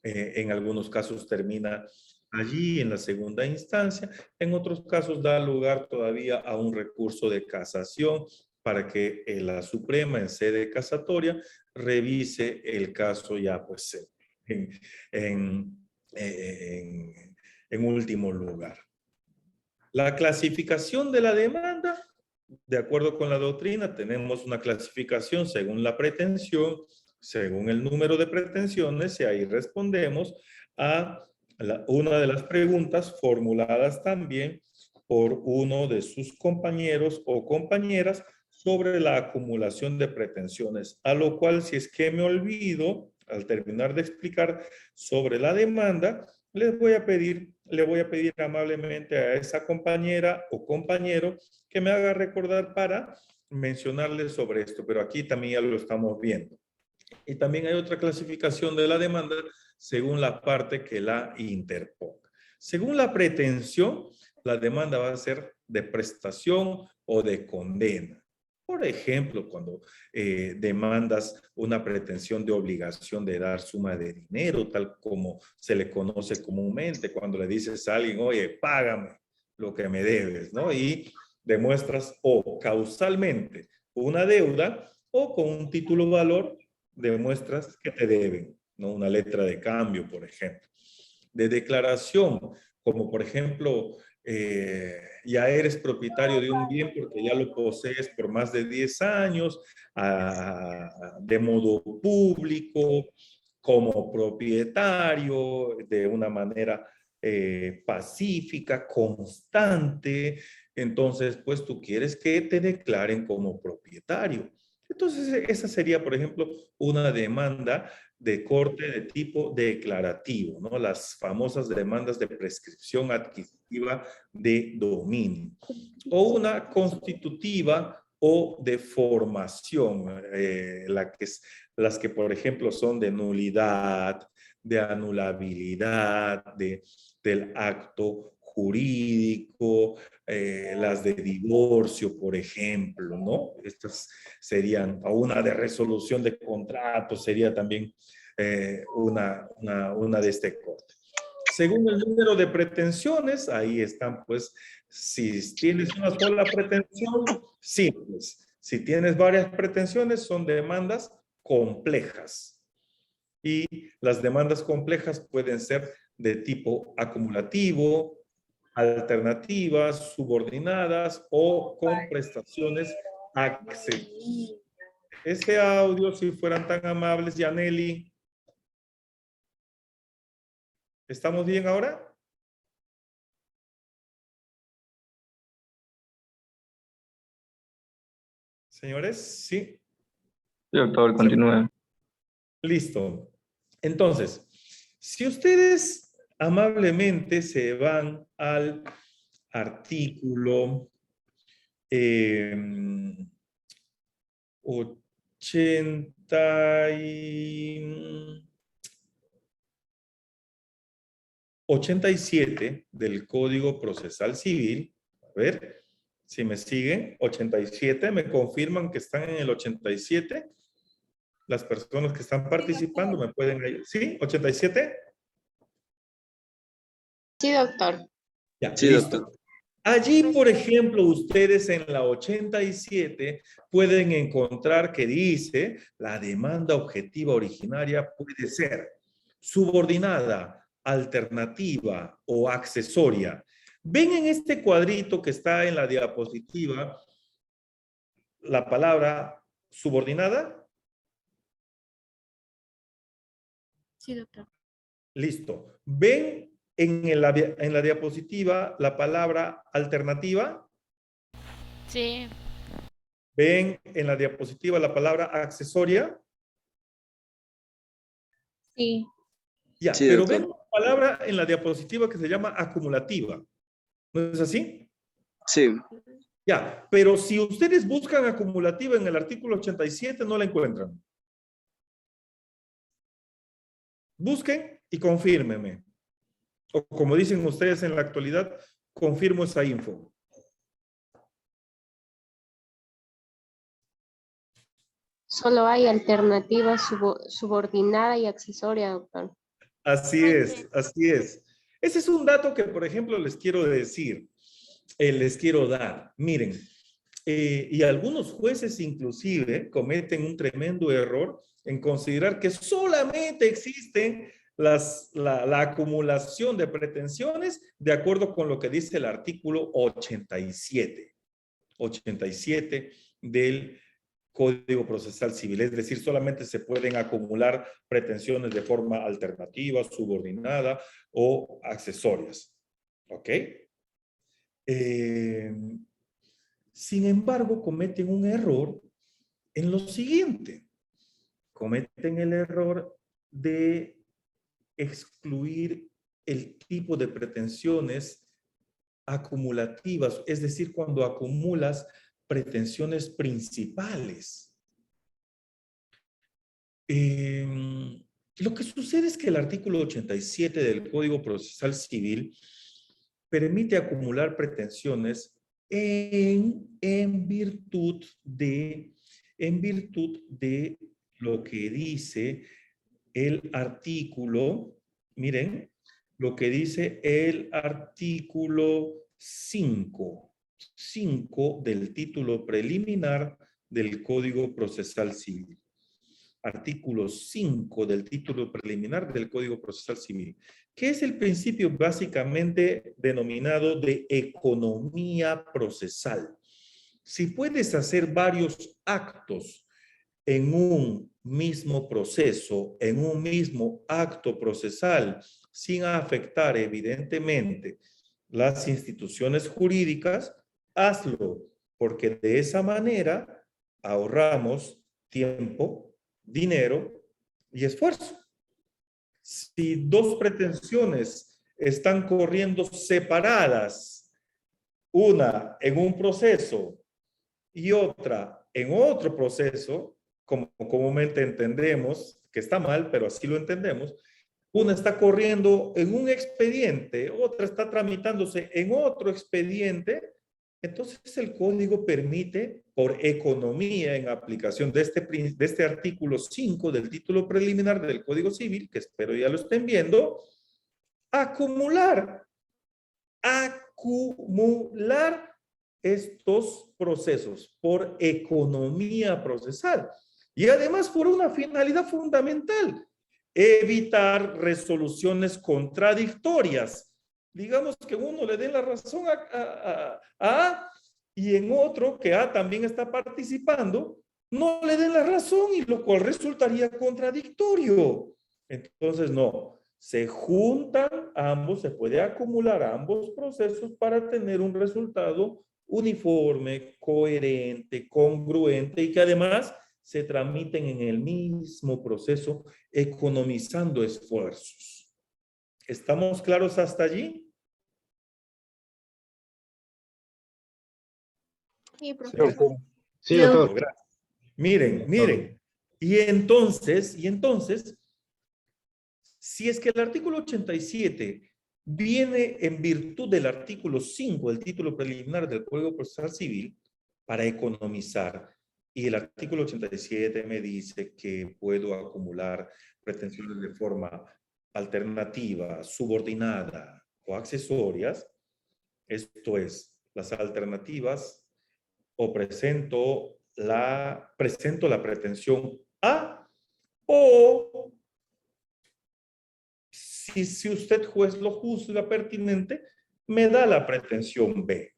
En algunos casos termina allí en la segunda instancia, en otros casos da lugar todavía a un recurso de casación para que la Suprema en sede casatoria revise el caso ya pues en último lugar. La clasificación de la demanda, de acuerdo con la doctrina, tenemos una clasificación según la pretensión, según el número de pretensiones, y ahí respondemos a una de las preguntas formuladas también por uno de sus compañeros o compañeras sobre la acumulación de pretensiones, a lo cual si es que me olvido, al terminar de explicar sobre la demanda, le voy a pedir amablemente a esa compañera o compañero que me haga recordar para mencionarles sobre esto, pero aquí también ya lo estamos viendo. Y también hay otra clasificación de la demanda según la parte que la interponga. Según la pretensión, la demanda va a ser de prestación o de condena. Por ejemplo, cuando demandas una pretensión de obligación de dar suma de dinero, tal como se le conoce comúnmente, cuando le dices a alguien, oye, págame lo que me debes, ¿no? Y demuestras o causalmente una deuda o con un título valor demuestras que te deben, ¿no? Una letra de cambio, por ejemplo. De declaración como por ejemplo, ya eres propietario de un bien porque ya lo posees por más de 10 años, de modo público, como propietario, de una manera pacífica, constante. Entonces, pues tú quieres que te declaren como propietario. Entonces, esa sería, por ejemplo, una demanda de corte de tipo declarativo, ¿no? Las famosas demandas de prescripción adquisitiva de dominio. O una constitutiva o de formación, las que, por ejemplo, son de nulidad, de anulabilidad, del acto jurídico, las de divorcio, por ejemplo, ¿no? Estas serían, o una de resolución de contrato sería también una de este corte. Según el número de pretensiones, ahí están, pues, si tienes una sola pretensión, simples. Si tienes varias pretensiones, son demandas complejas. Y las demandas complejas pueden ser de tipo acumulativo, alternativas, subordinadas o con prestaciones accesorias. Ese audio, si fueran tan amables, Yaneli. ¿Estamos bien ahora? Señores, sí. Sí, doctor, continúe. Listo. Entonces, si ustedes amablemente se van al artículo 87 del Código Procesal Civil, a ver si me siguen, 87, me confirman que están en el 87. Las personas que están participando me pueden ayudar. ¿Sí? ¿87? Sí, doctor. Ya, Sí, listo. doctor. Allí, por ejemplo, ustedes en la 87 pueden encontrar que dice la demanda objetiva originaria puede ser subordinada, alternativa o accesoria. ¿Ven en este cuadrito que está en la diapositiva la palabra subordinada? Sí, doctor. Listo. ¿Ven en la diapositiva la palabra alternativa? Sí. ¿Ven en la diapositiva la palabra accesoria? Sí. Ya, Sí, pero doctor. ven una palabra en la diapositiva que se llama acumulativa. ¿No es así? Sí. Ya, pero si ustedes buscan acumulativa en el artículo 87, no la encuentran. Busquen y confírmenme. O como dicen ustedes en la actualidad, confirmo esa info. Solo hay alternativa subordinada y accesoria, doctor. Así es, así es. Ese es un dato que, por ejemplo, les quiero decir, les quiero dar. Miren, y algunos jueces inclusive cometen un tremendo error en considerar que solamente existen la acumulación de pretensiones de acuerdo con lo que dice el artículo 87 del Código Procesal Civil. Es decir, solamente se pueden acumular pretensiones de forma alternativa, subordinada o accesorias. ¿Ok? Sin embargo, cometen un error en lo siguiente. Cometen el error de excluir el tipo de pretensiones acumulativas, es decir, cuando acumulas pretensiones principales. Lo que sucede es que el artículo 87 del Código Procesal Civil permite acumular pretensiones en virtud de lo que dice el artículo, miren, lo que dice el artículo 5 del título preliminar del Código Procesal Civil. artículo 5 del título preliminar del Código Procesal Civil, que es el principio básicamente denominado de economía procesal. Si puedes hacer varios actos en un mismo proceso, en un mismo acto procesal, sin afectar evidentemente las instituciones jurídicas, hazlo, porque de esa manera ahorramos tiempo, dinero y esfuerzo. Si dos pretensiones están corriendo separadas, una en un proceso y otra en otro proceso, como comúnmente entendemos, que está mal, pero así lo entendemos, una está corriendo en un expediente, otra está tramitándose en otro expediente, entonces el código permite, por economía en aplicación de este artículo 5 del título preliminar del Código Civil, que espero ya lo estén viendo, acumular estos procesos por economía procesal. Y además por una finalidad fundamental, evitar resoluciones contradictorias. Digamos que uno le dé la razón a A y en otro que A también está participando, no le den la razón y lo cual resultaría contradictorio. Entonces no, se juntan ambos, se puede acumular ambos procesos para tener un resultado uniforme, coherente, congruente y que además se tramiten en el mismo proceso, economizando esfuerzos. ¿Estamos claros hasta allí? Sí, profesor. Sí, doctor. Gracias. Miren. Y entonces, si es que el artículo 87 viene en virtud del artículo 5 del título preliminar del Código Procesal Civil para economizar, y el artículo 87 me dice que puedo acumular pretensiones de forma alternativa, subordinada o accesorias, esto es, las alternativas, o presento la pretensión A, o si usted juez lo juzga pertinente, me da la pretensión B.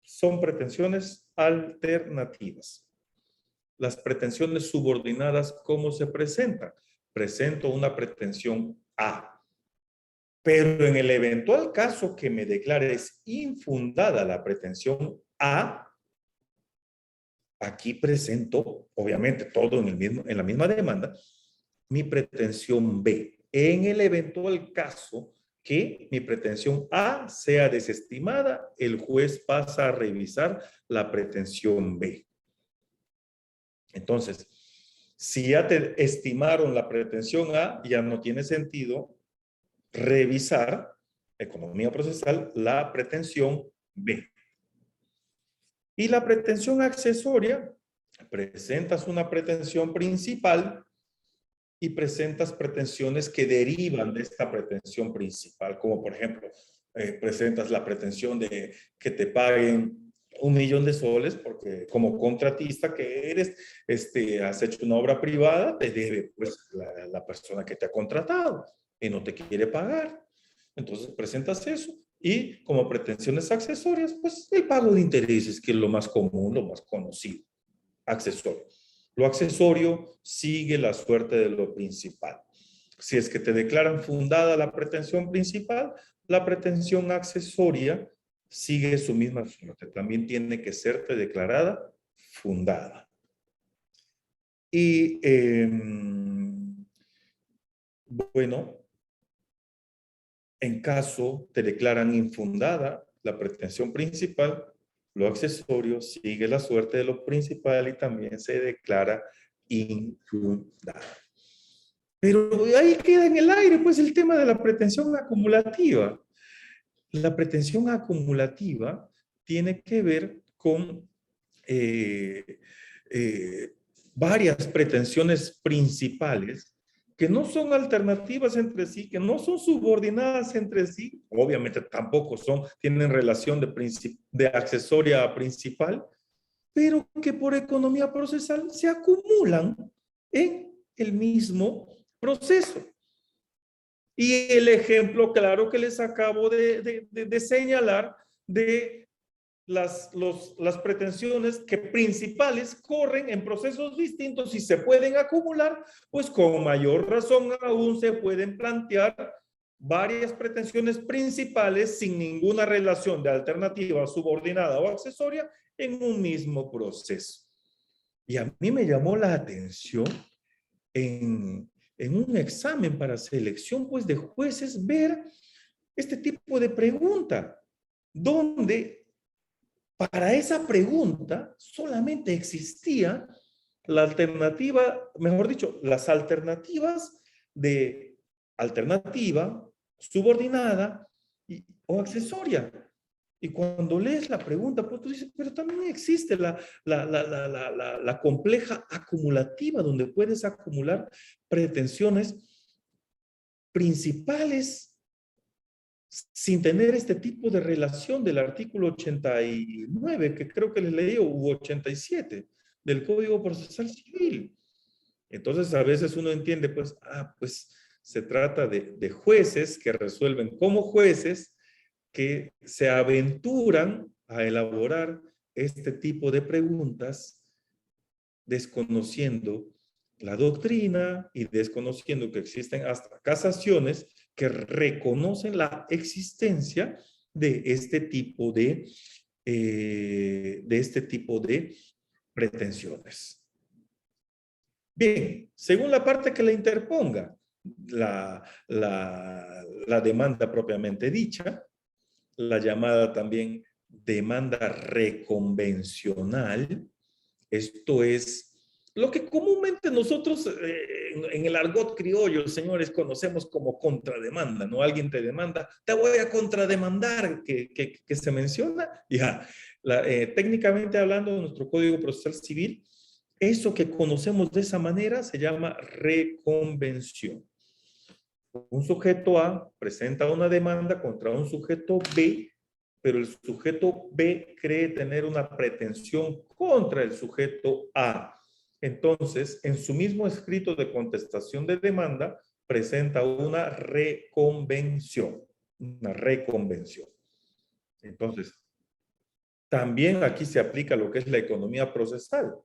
Son pretensiones alternativas. Las pretensiones subordinadas, ¿cómo se presentan? Presento una pretensión A. Pero en el eventual caso que me declares infundada la pretensión A, aquí presento, obviamente, todo en la misma demanda, mi pretensión B. En el eventual caso que mi pretensión A sea desestimada, el juez pasa a revisar la pretensión B. Entonces, si ya te estimaron la pretensión A, ya no tiene sentido revisar, economía procesal, la pretensión B. Y la pretensión accesoria, presentas una pretensión principal y presentas pretensiones que derivan de esta pretensión principal, como por ejemplo, presentas la pretensión de que te paguen 1.000.000 de soles porque como contratista que eres, has hecho una obra privada, te debe pues la persona que te ha contratado y no te quiere pagar. Entonces presentas eso y como pretensiones accesorias, pues el pago de intereses, que es lo más común, lo más conocido, accesorio. Lo accesorio sigue la suerte de lo principal. Si es que te declaran fundada la pretensión principal, la pretensión accesoria sigue su misma suerte. También tiene que serte declarada fundada. Y bueno, en caso te declaran infundada la pretensión principal, lo accesorio sigue la suerte de lo principal y también se declara infundada. Pero ahí queda en el aire pues el tema de la pretensión acumulativa. La pretensión acumulativa tiene que ver con varias pretensiones principales que no son alternativas entre sí, que no son subordinadas entre sí, obviamente tampoco tienen relación de accesoria a principal, pero que por economía procesal se acumulan en el mismo proceso. Y el ejemplo claro que les acabo de señalar de las pretensiones que principales corren en procesos distintos y se pueden acumular, pues con mayor razón aún se pueden plantear varias pretensiones principales sin ninguna relación de alternativa subordinada o accesoria en un mismo proceso. Y a mí me llamó la atención en un examen para selección pues, de jueces ver este tipo de pregunta, donde para esa pregunta solamente existía la alternativa, mejor dicho, las alternativas de alternativa, subordinada o accesoria. Y cuando lees la pregunta, pues tú dices, pero también existe la compleja acumulativa, donde puedes acumular pretensiones principales sin tener este tipo de relación del artículo 89, que creo que les leí, u 87, del Código Procesal Civil. Entonces, a veces uno entiende, pues, pues se trata de jueces que resuelven como jueces, que se aventuran a elaborar este tipo de preguntas desconociendo la doctrina y desconociendo que existen hasta casaciones que reconocen la existencia de este tipo de pretensiones. Bien, según la parte que le interponga la demanda propiamente dicha, la llamada también demanda reconvencional. Esto es lo que comúnmente nosotros en el argot criollo, señores, conocemos como contrademanda, ¿no? Alguien te demanda, te voy a contrademandar, que se menciona. Ya, técnicamente hablando de nuestro Código Procesal Civil, eso que conocemos de esa manera se llama reconvención. Un sujeto A presenta una demanda contra un sujeto B, pero el sujeto B cree tener una pretensión contra el sujeto A. Entonces, en su mismo escrito de contestación de demanda, presenta una reconvención. Una reconvención. Entonces, también aquí se aplica lo que es la economía procesal,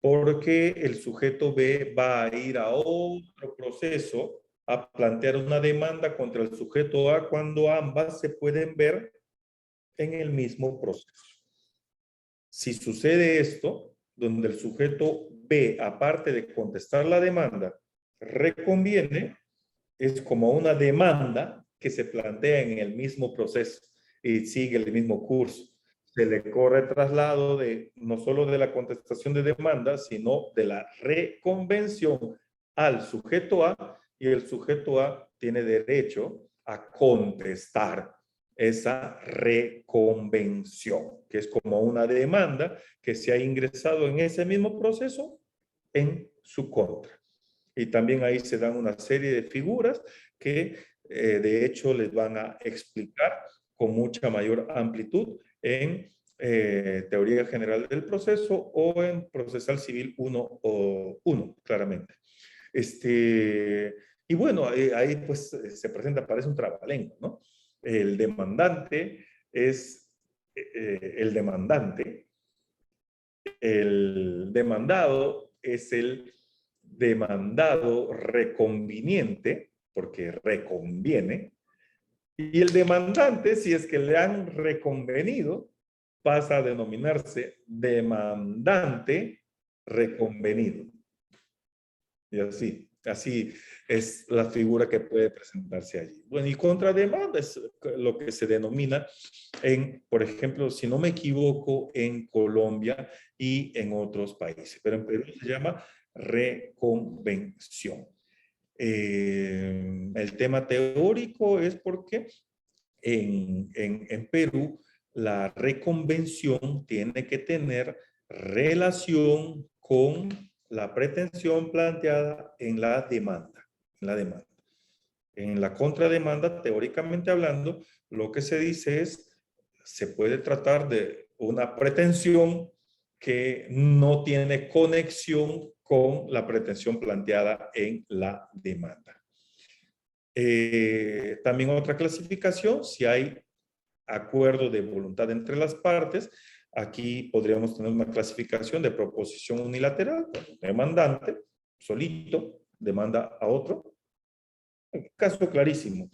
porque el sujeto B va a ir a otro proceso a plantear una demanda contra el sujeto A cuando ambas se pueden ver en el mismo proceso. Si sucede esto, donde el sujeto B, aparte de contestar la demanda, reconviene, es como una demanda que se plantea en el mismo proceso y sigue el mismo curso. Se le corre traslado de no solo de la contestación de demanda, sino de la reconvención al sujeto A, y el sujeto A tiene derecho a contestar esa reconvención, que es como una demanda que se ha ingresado en ese mismo proceso en su contra. Y también ahí se dan una serie de figuras que de hecho les van a explicar con mucha mayor amplitud en Teoría General del Proceso o en Procesal Civil 1, claramente. Y bueno, ahí pues se presenta, parece un trabalengua, ¿no? El demandante es el demandante. El demandado es el demandado reconveniente, porque reconviene. Y el demandante, si es que le han reconvenido, pasa a denominarse demandante reconvenido. Y así es la figura que puede presentarse allí. Bueno, y contrademanda es lo que se denomina por ejemplo, si no me equivoco, en Colombia y en otros países. Pero en Perú se llama reconvención. El tema teórico es porque en Perú la reconvención tiene que tener relación con la pretensión planteada en la demanda. En la contrademanda, teóricamente hablando, lo que se dice es, se puede tratar de una pretensión que no tiene conexión con la pretensión planteada en la demanda. También otra clasificación, si hay acuerdo de voluntad entre las partes, aquí podríamos tener una clasificación de proposición unilateral, demandante, solito, demanda a otro. Caso clarísimo,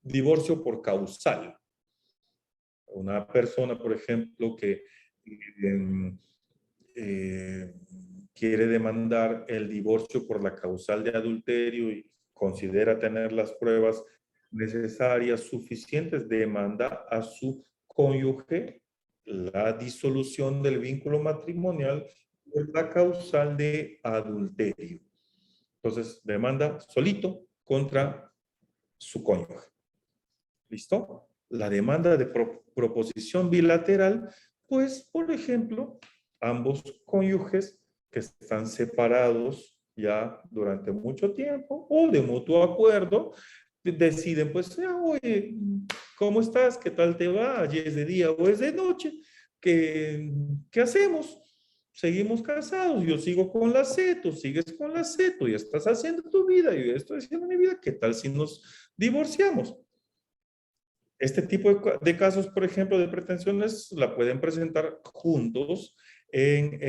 divorcio por causal. Una persona, por ejemplo, que quiere demandar el divorcio por la causal de adulterio y considera tener las pruebas necesarias, suficientes, demanda a su cónyuge la disolución del vínculo matrimonial por la causal de adulterio. Entonces, demanda solito contra su cónyuge. ¿Listo? La demanda de proposición bilateral, pues, por ejemplo, ambos cónyuges que están separados ya durante mucho tiempo o de mutuo acuerdo, deciden, pues, oye, ¿cómo estás? ¿Qué tal te va? ¿Allí es de día o es de noche? ¿Qué hacemos? Seguimos casados, yo sigo con la C, tú sigues con la C, tú ya estás haciendo tu vida, yo ya estoy haciendo mi vida, ¿qué tal si nos divorciamos? Este tipo de casos, por ejemplo, de pretensiones, la pueden presentar juntos en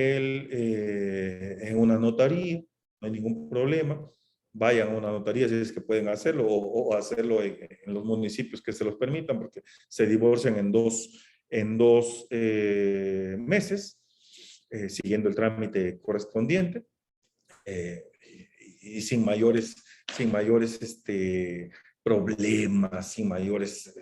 una notaría, no hay ningún problema. Vayan a una notaría si es que pueden hacerlo o hacerlo en los municipios que se los permitan, porque se divorcian en dos meses, siguiendo el trámite correspondiente y sin mayores problemas, sin mayores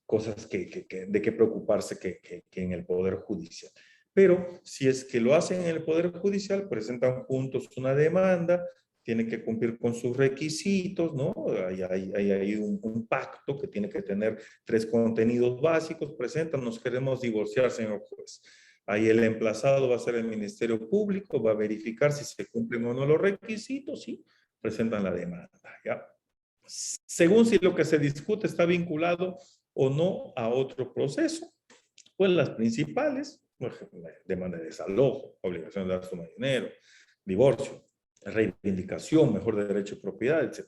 cosas de qué preocuparse que en el Poder Judicial. Pero si es que lo hacen en el Poder Judicial, presentan juntos una demanda, tiene que cumplir con sus requisitos, ¿no? Hay un pacto que tiene que tener 3 contenidos básicos, presentan, nos queremos divorciar, señor juez. Ahí el emplazado va a ser el Ministerio Público, va a verificar si se cumplen o no los requisitos y presentan la demanda, ¿ya? Según si lo que se discute está vinculado o no a otro proceso, pues las principales, por ejemplo, demanda de desalojo, obligación de dar suma de dinero, divorcio, reivindicación, mejor de derecho de propiedad, etc.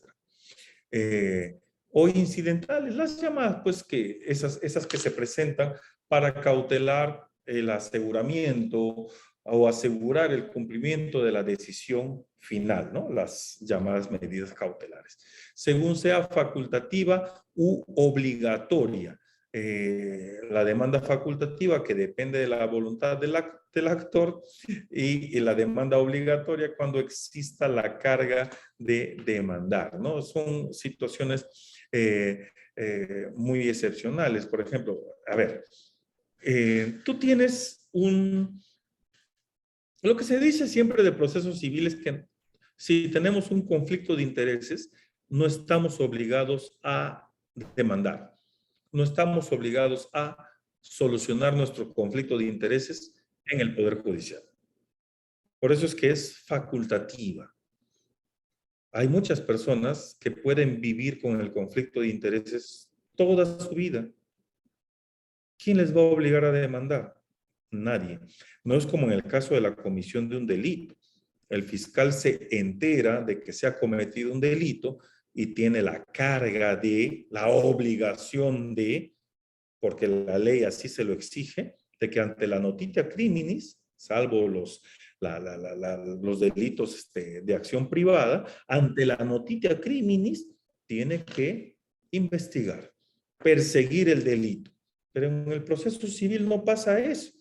O incidentales, las llamadas, pues que esas que se presentan para cautelar el aseguramiento o asegurar el cumplimiento de la decisión final, ¿no? Las llamadas medidas cautelares. Según sea facultativa u obligatoria. La demanda facultativa que depende de la voluntad del actor y la demanda obligatoria cuando exista la carga de demandar, ¿no? Son situaciones muy excepcionales. Por ejemplo, a ver, tú tienes lo que se dice siempre de procesos civiles que si tenemos un conflicto de intereses, no estamos obligados a demandar. No estamos obligados a solucionar nuestro conflicto de intereses en el Poder Judicial. Por eso es que es facultativa. Hay muchas personas que pueden vivir con el conflicto de intereses toda su vida. ¿Quién les va a obligar a demandar? Nadie. No es como en el caso de la comisión de un delito. El fiscal se entera de que se ha cometido un delito y tiene la carga de, la obligación de, porque la ley así se lo exige, de que ante la notitia criminis, salvo los delitos de acción privada, ante la notitia criminis tiene que investigar, perseguir el delito. Pero en el proceso civil no pasa eso.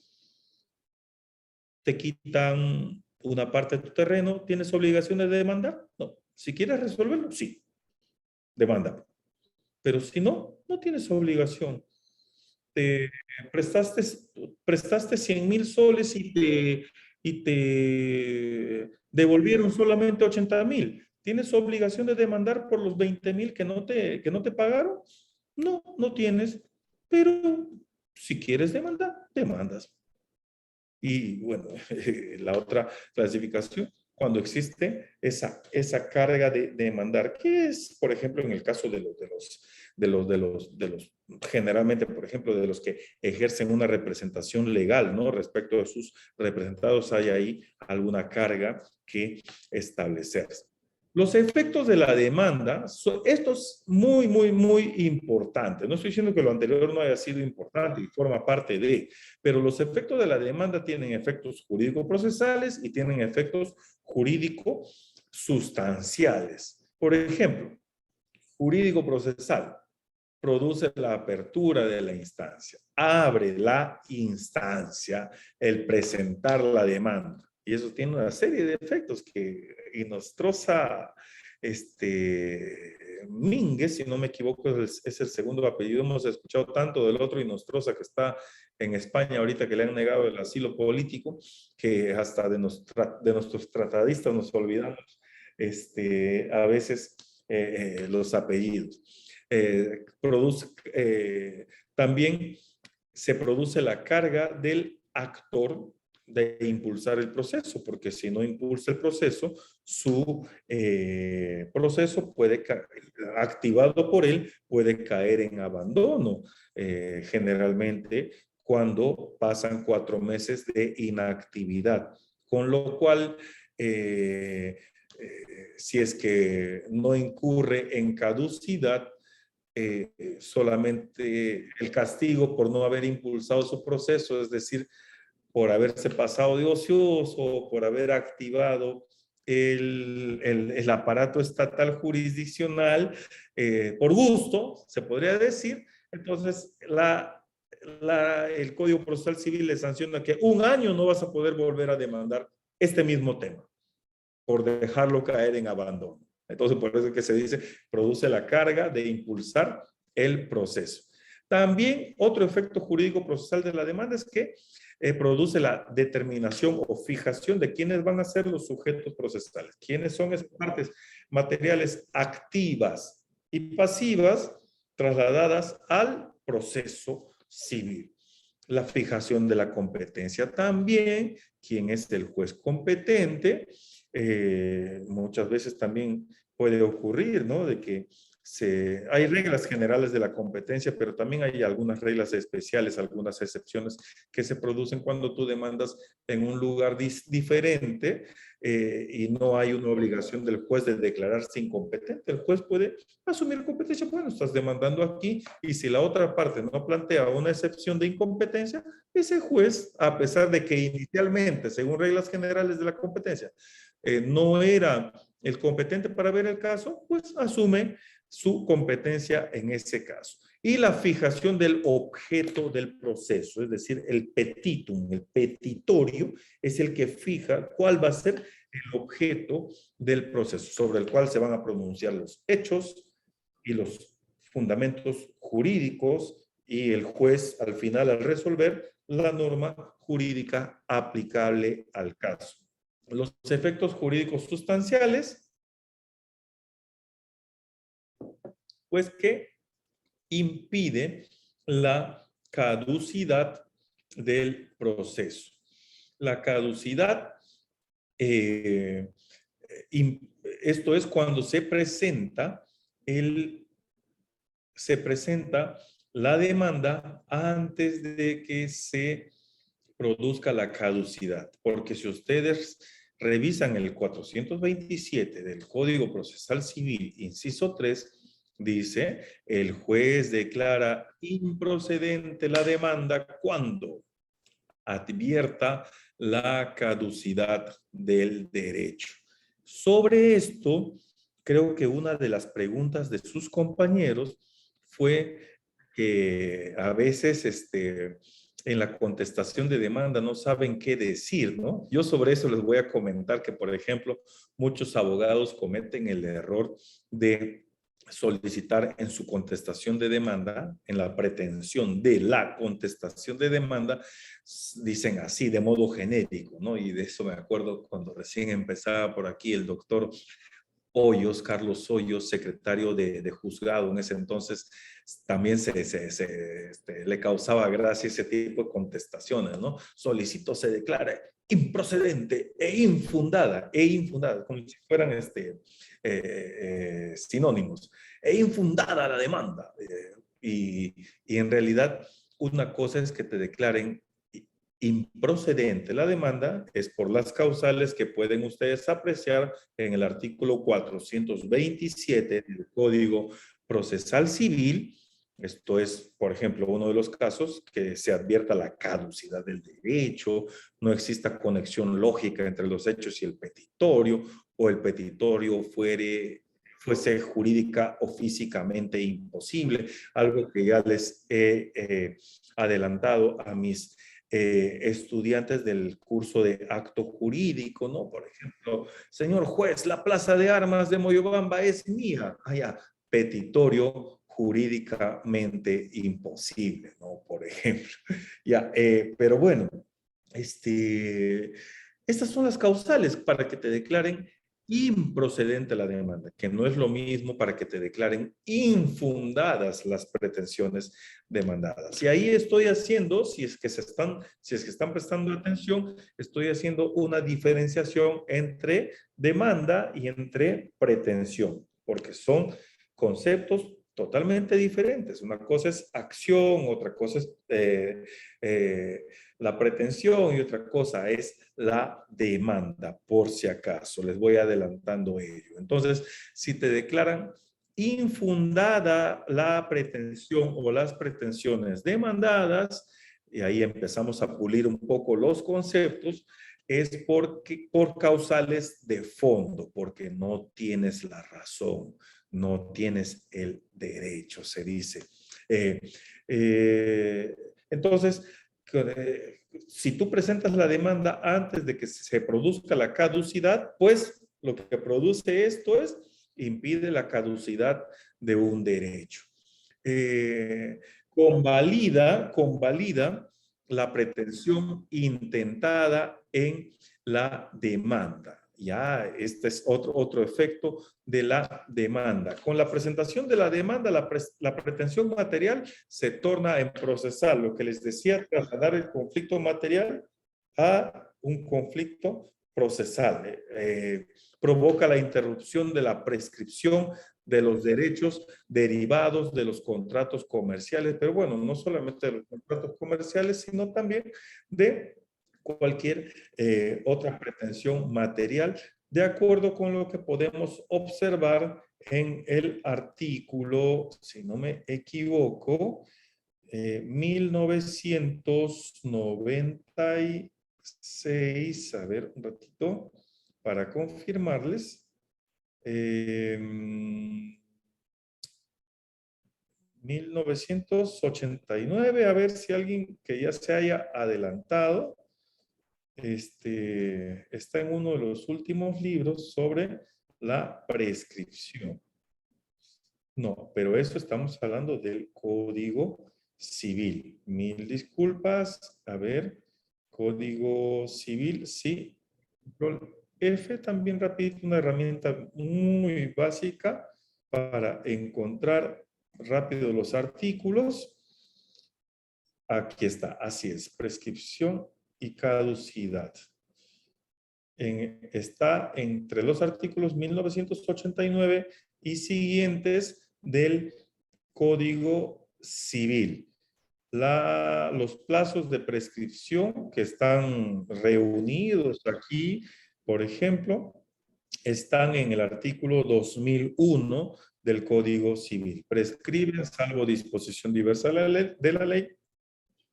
Te quitan una parte de tu terreno, ¿tienes obligaciones de demandar? No. Si quieres resolverlo, sí. Demanda. Pero si no, no tienes obligación. Te prestaste 100,000 soles y te devolvieron solamente 80,000. ¿Tienes obligación de demandar por los 20,000 que no te pagaron? No, no tienes. Pero si quieres demandar, demandas. Y bueno, la otra clasificación, cuando existe esa carga de demandar, que es, por ejemplo, en el caso de generalmente, por ejemplo, de los que ejercen una representación legal, ¿no? Respecto de sus representados, hay ahí alguna carga que establecerse. Los efectos de la demanda, esto es muy, muy, muy importante. No estoy diciendo que lo anterior no haya sido importante y forma parte de, pero los efectos de la demanda tienen efectos jurídico-procesales y tienen efectos jurídico-sustanciales. Por ejemplo, jurídico-procesal produce la apertura de la instancia, abre la instancia, el presentar la demanda. Y eso tiene una serie de efectos que Inostroza Mínguez, si no me equivoco, es el segundo apellido. Hemos escuchado tanto del otro Inostroza que está en España ahorita, que le han negado el asilo político, que hasta de nuestros tratadistas nos olvidamos a veces los apellidos. También se produce la carga del actor de impulsar el proceso, porque si no impulsa el proceso, su proceso activado por él, puede caer en abandono, generalmente cuando pasan 4 meses de inactividad, con lo cual si es que no incurre en caducidad, solamente el castigo por no haber impulsado su proceso, es decir, por haberse pasado de ocioso, por haber activado el aparato estatal jurisdiccional por gusto, se podría decir. Entonces, el Código Procesal Civil le sanciona que 1 año no vas a poder volver a demandar este mismo tema por dejarlo caer en abandono. Entonces, por eso es que se dice, produce la carga de impulsar el proceso. También otro efecto jurídico procesal de la demanda es que produce la determinación o fijación de quiénes van a ser los sujetos procesales, quiénes son esas partes materiales activas y pasivas trasladadas al proceso civil. La fijación de la competencia también, quién es el juez competente. Muchas veces también puede ocurrir, ¿no? De que hay reglas generales de la competencia, pero también hay algunas reglas especiales, algunas excepciones que se producen cuando tú demandas en un lugar diferente y no hay una obligación del juez de declararse incompetente. El juez puede asumir competencia. Bueno, estás demandando aquí y si la otra parte no plantea una excepción de incompetencia, ese juez, a pesar de que inicialmente, según reglas generales de la competencia, no era el competente para ver el caso, pues asume su competencia en ese caso. Y la fijación del objeto del proceso, es decir, el petitum, el petitorio, es el que fija cuál va a ser el objeto del proceso, sobre el cual se van a pronunciar los hechos y los fundamentos jurídicos, y el juez al final, al resolver, la norma jurídica aplicable al caso. Los efectos jurídicos sustanciales, pues que impide la caducidad del proceso. La caducidad, esto es cuando se presenta la demanda antes de que se produzca la caducidad. Porque si ustedes revisan el 427 del Código Procesal Civil, inciso 3, dice, el juez declara improcedente la demanda cuando advierta la caducidad del derecho. Sobre esto, creo que una de las preguntas de sus compañeros fue que a veces en la contestación de demanda no saben qué decir, ¿no? Yo sobre eso les voy a comentar que, por ejemplo, muchos abogados cometen el error de solicitar en su contestación de demanda, en la pretensión de la contestación de demanda, dicen así de modo genérico, ¿no? Y de eso me acuerdo cuando recién empezaba por aquí el doctor Hoyos, Carlos Hoyos, secretario de juzgado en ese entonces, también le causaba gracia ese tipo de contestaciones, ¿no? Solicito se declara improcedente e infundada, como si fueran sinónimos, e infundada la demanda. Y en realidad, una cosa es que te declaren improcedente la demanda, es por las causales que pueden ustedes apreciar en el artículo 427 del Código Procesal Civil. Esto es, por ejemplo, uno de los casos que se advierta la caducidad del derecho, no exista conexión lógica entre los hechos y el petitorio, o el petitorio fuese jurídica o físicamente imposible, algo que ya les he adelantado a mis estudiantes del curso de acto jurídico, ¿no? Por ejemplo, señor juez, la plaza de armas de Moyobamba es mía. Petitorio jurídicamente imposible, ¿no? Por ejemplo. Ya, pero bueno, estas son las causales para que te declaren improcedente la demanda, que no es lo mismo para que te declaren infundadas las pretensiones demandadas. Y ahí estoy haciendo, si es que están prestando atención, estoy haciendo una diferenciación entre demanda y entre pretensión, porque son conceptos totalmente diferentes. Una cosa es acción, otra cosa es la pretensión y otra cosa es la demanda, por si acaso. Les voy adelantando ello. Entonces, si te declaran infundada la pretensión o las pretensiones demandadas, y ahí empezamos a pulir un poco los conceptos, es por causales de fondo, porque no tienes la razón, no tienes el derecho, se dice. Entonces, si tú presentas la demanda antes de que se produzca la caducidad, pues lo que produce esto es impide la caducidad de un derecho. Convalida la pretensión intentada en la demanda. Ya, este es otro efecto de la demanda. Con la presentación de la demanda, la pretensión material se torna en procesal. Lo que les decía, trasladar el conflicto material a un conflicto procesal. Provoca la interrupción de la prescripción de los derechos derivados de los contratos comerciales, pero bueno, no solamente de los contratos comerciales, sino también de cualquier otra pretensión material, de acuerdo con lo que podemos observar en el artículo, si no me equivoco, 1996, a ver un ratito, para confirmarles. 1989, a ver si alguien que ya se haya adelantado, está en uno de los últimos libros sobre la prescripción. No, pero eso estamos hablando del Código Civil. Mil disculpas. A ver, Código Civil, sí. Control F también rapidito, una herramienta muy básica para encontrar rápido los artículos. Aquí está, así es, prescripción y caducidad. Está entre los artículos 1989 y siguientes del Código Civil. Los plazos de prescripción que están reunidos aquí, por ejemplo, están en el artículo 2001 del Código Civil. Prescriben, salvo disposición diversa de la ley,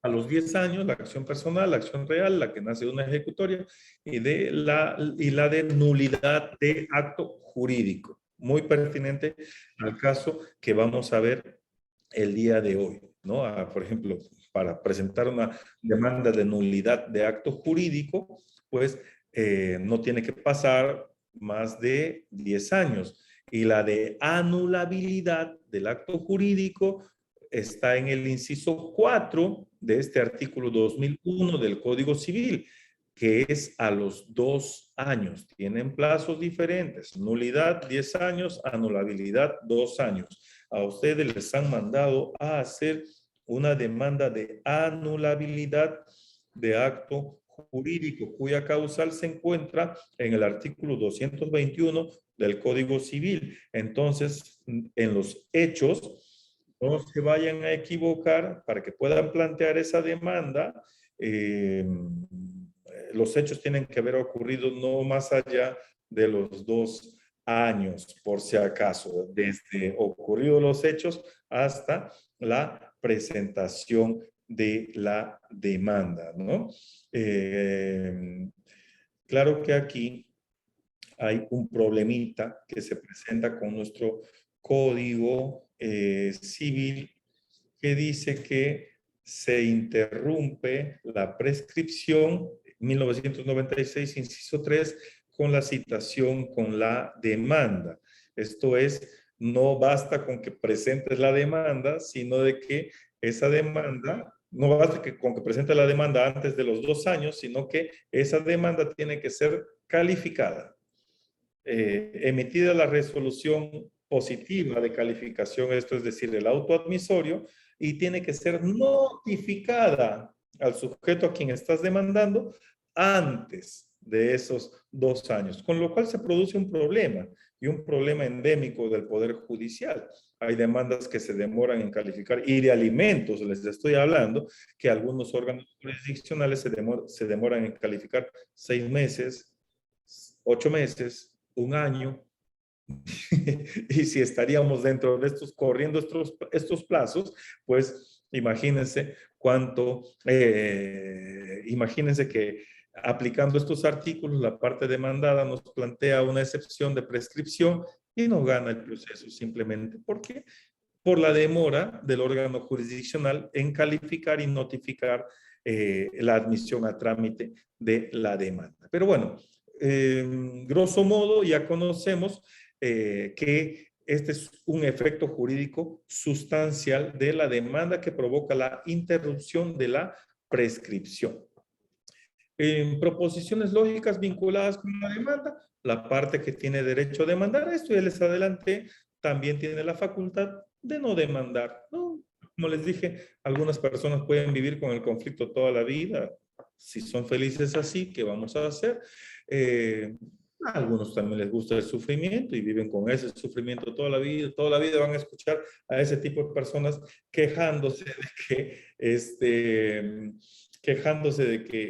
a los 10 años, la acción personal, la acción real, la que nace de una ejecutoria, y la de nulidad de acto jurídico. Muy pertinente al caso que vamos a ver el día de hoy, ¿no? Por ejemplo, para presentar una demanda de nulidad de acto jurídico, pues no tiene que pasar más de 10 años. Y la de anulabilidad del acto jurídico está en el inciso 4 de este artículo 2001 del Código Civil. que es a los 2 años. Tienen plazos diferentes. Nulidad 10 años, anulabilidad 2 años. A ustedes les han mandado a hacer una demanda de anulabilidad de acto jurídico cuya causal se encuentra en el artículo 221 del Código Civil. Entonces, en los hechos, no se vayan a equivocar para que puedan plantear esa demanda. Los hechos tienen que haber ocurrido no más allá de los 2 años, por si acaso, desde ocurridos los hechos hasta la presentación de la demanda, ¿no? Claro que aquí hay un problemita que se presenta con nuestro Código Civil que dice que se interrumpe la prescripción 1996, inciso 3, con la citación con la demanda. Esto es, no basta con que presentes la demanda, sino de que esa demanda, no basta con que presentes la demanda antes de los 2 años, sino que esa demanda tiene que ser calificada. Emitida la resolución positiva de calificación, esto es decir, el auto admisorio, y tiene que ser notificada al sujeto a quien estás demandando antes de esos 2 años, con lo cual se produce un problema, y un problema endémico del Poder Judicial. Hay demandas que se demoran en calificar, y de alimentos les estoy hablando, que algunos órganos jurisdiccionales se demoran en calificar 6 meses, 8 meses, 1 año. Y si estaríamos dentro de estos, corriendo estos plazos, pues imagínense cuánto, imagínense que aplicando estos artículos, la parte demandada nos plantea una excepción de prescripción y no gana el proceso simplemente. ¿Por qué? Por la demora del órgano jurisdiccional en calificar y notificar la admisión a trámite de la demanda. Pero bueno, grosso modo ya conocemos que este es un efecto jurídico sustancial de la demanda que provoca la interrupción de la prescripción. En proposiciones lógicas vinculadas con la demanda, la parte que tiene derecho a demandar, esto ya les adelanté, también tiene la facultad de no demandar, ¿no? Como les dije, algunas personas pueden vivir con el conflicto toda la vida. Si son felices así, ¿qué vamos a hacer? A algunos también les gusta el sufrimiento y viven con ese sufrimiento toda la vida. Toda la vida van a escuchar a ese tipo de personas quejándose de que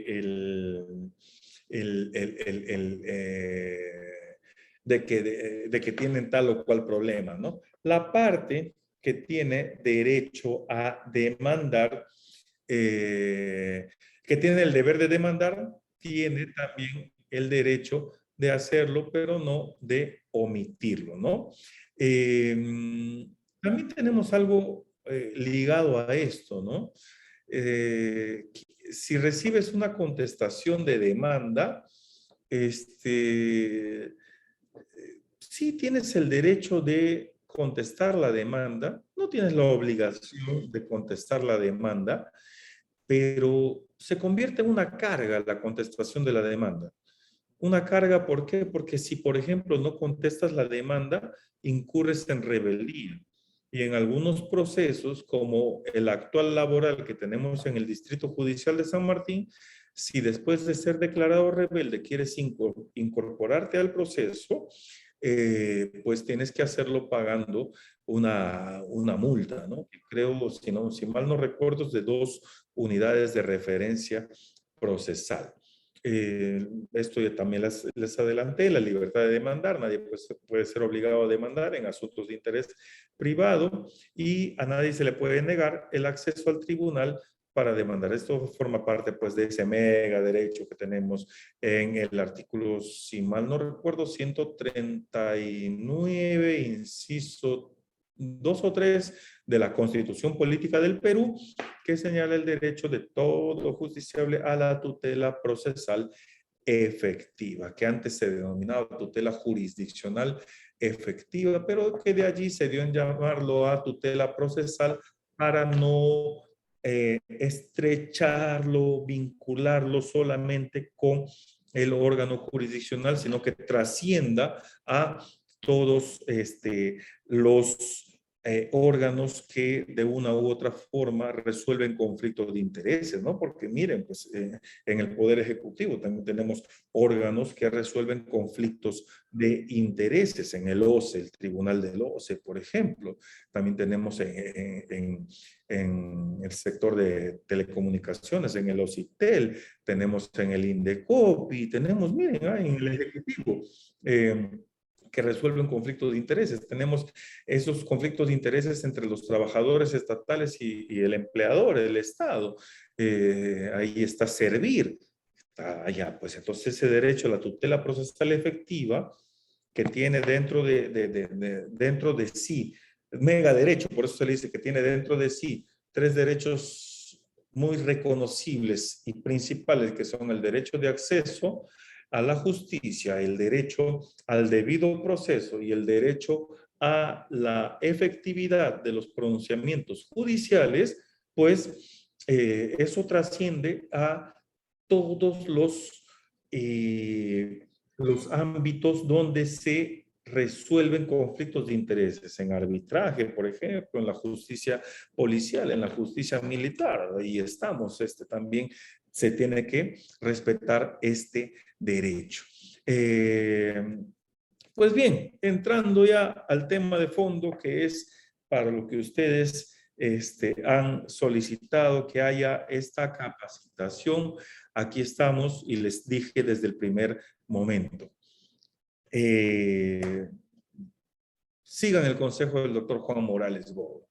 de que tienen tal o cual problema, ¿no? La parte que tiene derecho a demandar, que tiene el deber de demandar, tiene también el derecho de hacerlo, pero no de omitirlo, ¿no? También tenemos algo ligado a esto, ¿no? Si recibes una contestación de demanda, sí tienes el derecho de contestar la demanda, no tienes la obligación de contestar la demanda, pero se convierte en una carga la contestación de la demanda. Una carga, ¿por qué? Porque si, por ejemplo, no contestas la demanda, incurres en rebeldía. Y en algunos procesos, como el actual laboral que tenemos en el Distrito Judicial de San Martín, si después de ser declarado rebelde quieres incorporarte al proceso, pues tienes que hacerlo pagando una multa, ¿no? Creo, si mal no recuerdo, es de 2 unidades de referencia procesal. Esto ya también les adelanté, la libertad de demandar. Nadie puede ser obligado a demandar en asuntos de interés privado y a nadie se le puede negar el acceso al tribunal para demandar. Esto forma parte pues de ese mega derecho que tenemos en el artículo, si mal no recuerdo, 139, inciso 2 o 3 de la Constitución Política del Perú, que señala el derecho de todo justiciable a la tutela procesal efectiva, que antes se denominaba tutela jurisdiccional efectiva, pero que de allí se dio en llamarlo a tutela procesal para no estrecharlo, vincularlo solamente con el órgano jurisdiccional, sino que trascienda a todos los órganos que de una u otra forma resuelven conflictos de intereses, ¿no? Porque miren, pues en el Poder Ejecutivo también tenemos órganos que resuelven conflictos de intereses, en el OCE, el Tribunal del OCE, por ejemplo. También tenemos en el sector de telecomunicaciones, en el OCITEL, tenemos en el INDECOPI, tenemos, miren, en el Ejecutivo, que resuelven conflictos de intereses. Tenemos esos conflictos de intereses entre los trabajadores estatales y el empleador, el Estado. Ahí está Servir. Está allá, pues entonces ese derecho a la tutela procesal efectiva que tiene dentro de sí, mega derecho, por eso se le dice que tiene dentro de sí 3 derechos muy reconocibles y principales, que son el derecho de acceso a la justicia, el derecho al debido proceso y el derecho a la efectividad de los pronunciamientos judiciales, pues eso trasciende a todos los ámbitos donde se resuelven conflictos de intereses, en arbitraje, por ejemplo, en la justicia policial, en la justicia militar. Ahí estamos, también se tiene que respetar este derecho. Pues bien, entrando ya al tema de fondo, que es para lo que ustedes han solicitado que haya esta capacitación, aquí estamos y les dije desde el primer momento. Sigan el consejo del doctor Juan Morales Bodo.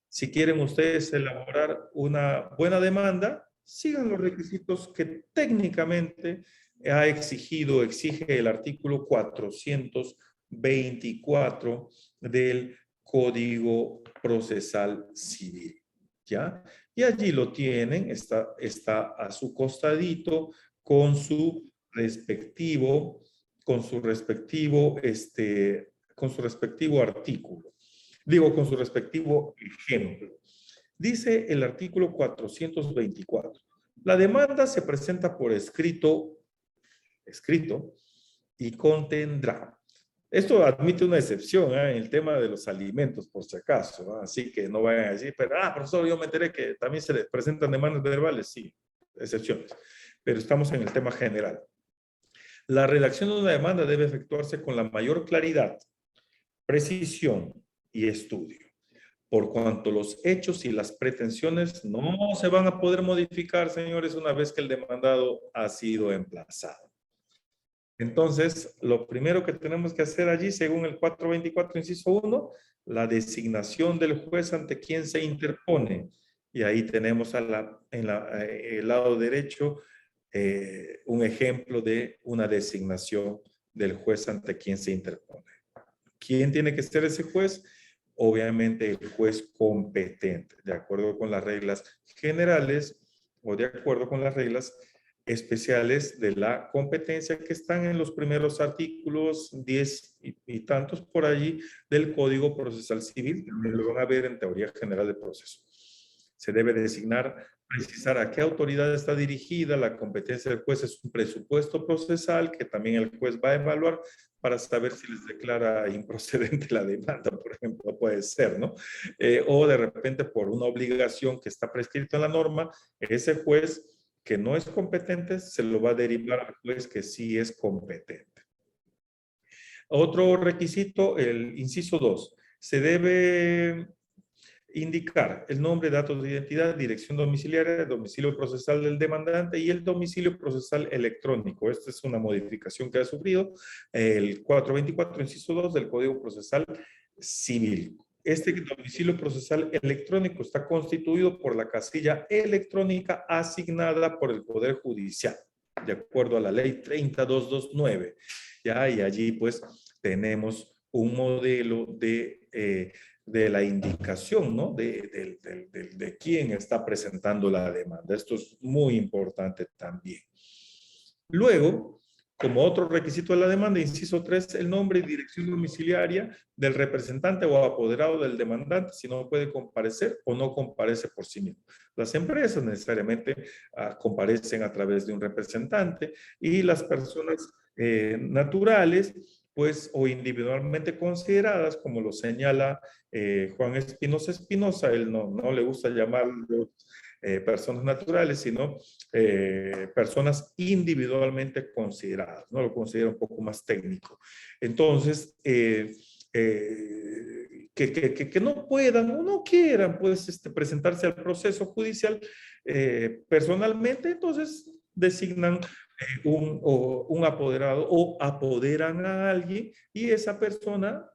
Si quieren ustedes elaborar una buena demanda, sigan los requisitos que técnicamente exige el artículo 424 del Código Procesal Civil, ¿ya? Y allí lo tienen, está a su costadito con su respectivo artículo. Digo, con su respectivo ejemplo. Dice el artículo 424. La demanda se presenta por escrito y contendrá. Esto admite una excepción en el tema de los alimentos, por si acaso, ¿no? Así que no vayan a decir, pero, profesor, yo me enteré que también se les presentan demandas verbales. Sí, excepciones. Pero estamos en el tema general. La redacción de una demanda debe efectuarse con la mayor claridad, precisión y estudio, por cuanto los hechos y las pretensiones no se van a poder modificar, señores, una vez que el demandado ha sido emplazado. Entonces, lo primero que tenemos que hacer allí, según el 424, inciso 1, la designación del juez ante quien se interpone. Y ahí tenemos en el lado derecho un ejemplo de una designación del juez ante quien se interpone. ¿Quién tiene que ser ese juez? Obviamente el juez competente, de acuerdo con las reglas generales o de acuerdo con las reglas especiales de la competencia que están en los primeros artículos 10 y tantos por allí del Código Procesal Civil. También lo van a ver en Teoría General del Proceso. Se debe precisar a qué autoridad está dirigida. La competencia del juez es un presupuesto procesal que también el juez va a evaluar para saber si les declara improcedente la demanda, por ejemplo, puede ser, ¿no? O de repente por una obligación que está prescrita en la norma, ese juez que no es competente se lo va a derivar al juez que sí es competente. Otro requisito, el inciso 2, se debe indicar el nombre, datos de identidad, dirección domiciliaria, domicilio procesal del demandante y el domicilio procesal electrónico. Esta es una modificación que ha sufrido el 424, inciso 2 del Código Procesal Civil. Este domicilio procesal electrónico está constituido por la casilla electrónica asignada por el Poder Judicial, de acuerdo a la ley 30229. ¿Ya? Y allí pues tenemos un modelo de la indicación, ¿no? de quién está presentando la demanda. Esto es muy importante también. Luego, como otro requisito de la demanda, inciso 3, el nombre y dirección domiciliaria del representante o apoderado del demandante, si no puede comparecer o no comparece por sí mismo. Las empresas necesariamente comparecen a través de un representante y las personas naturales, pues, o individualmente consideradas, como lo señala Juan Espinosa Espinosa, él no le gusta llamarlos personas naturales, sino personas individualmente consideradas, ¿no? Lo considero un poco más técnico. Entonces, que no puedan o no quieran, pues, presentarse al proceso judicial personalmente, entonces designan un apoderado o apoderan a alguien y esa persona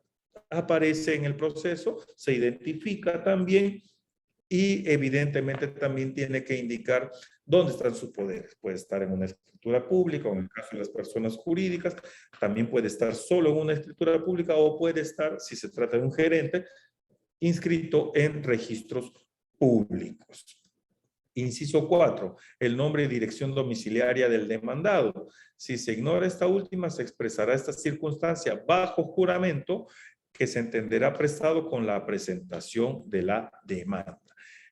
aparece en el proceso, se identifica también y evidentemente también tiene que indicar dónde están sus poderes. Puede estar en una escritura pública, o en el caso de las personas jurídicas, también puede estar solo en una escritura pública o puede estar, si se trata de un gerente, inscrito en registros públicos. Inciso 4, el nombre y dirección domiciliaria del demandado. Si se ignora esta última, se expresará esta circunstancia bajo juramento que se entenderá prestado con la presentación de la demanda.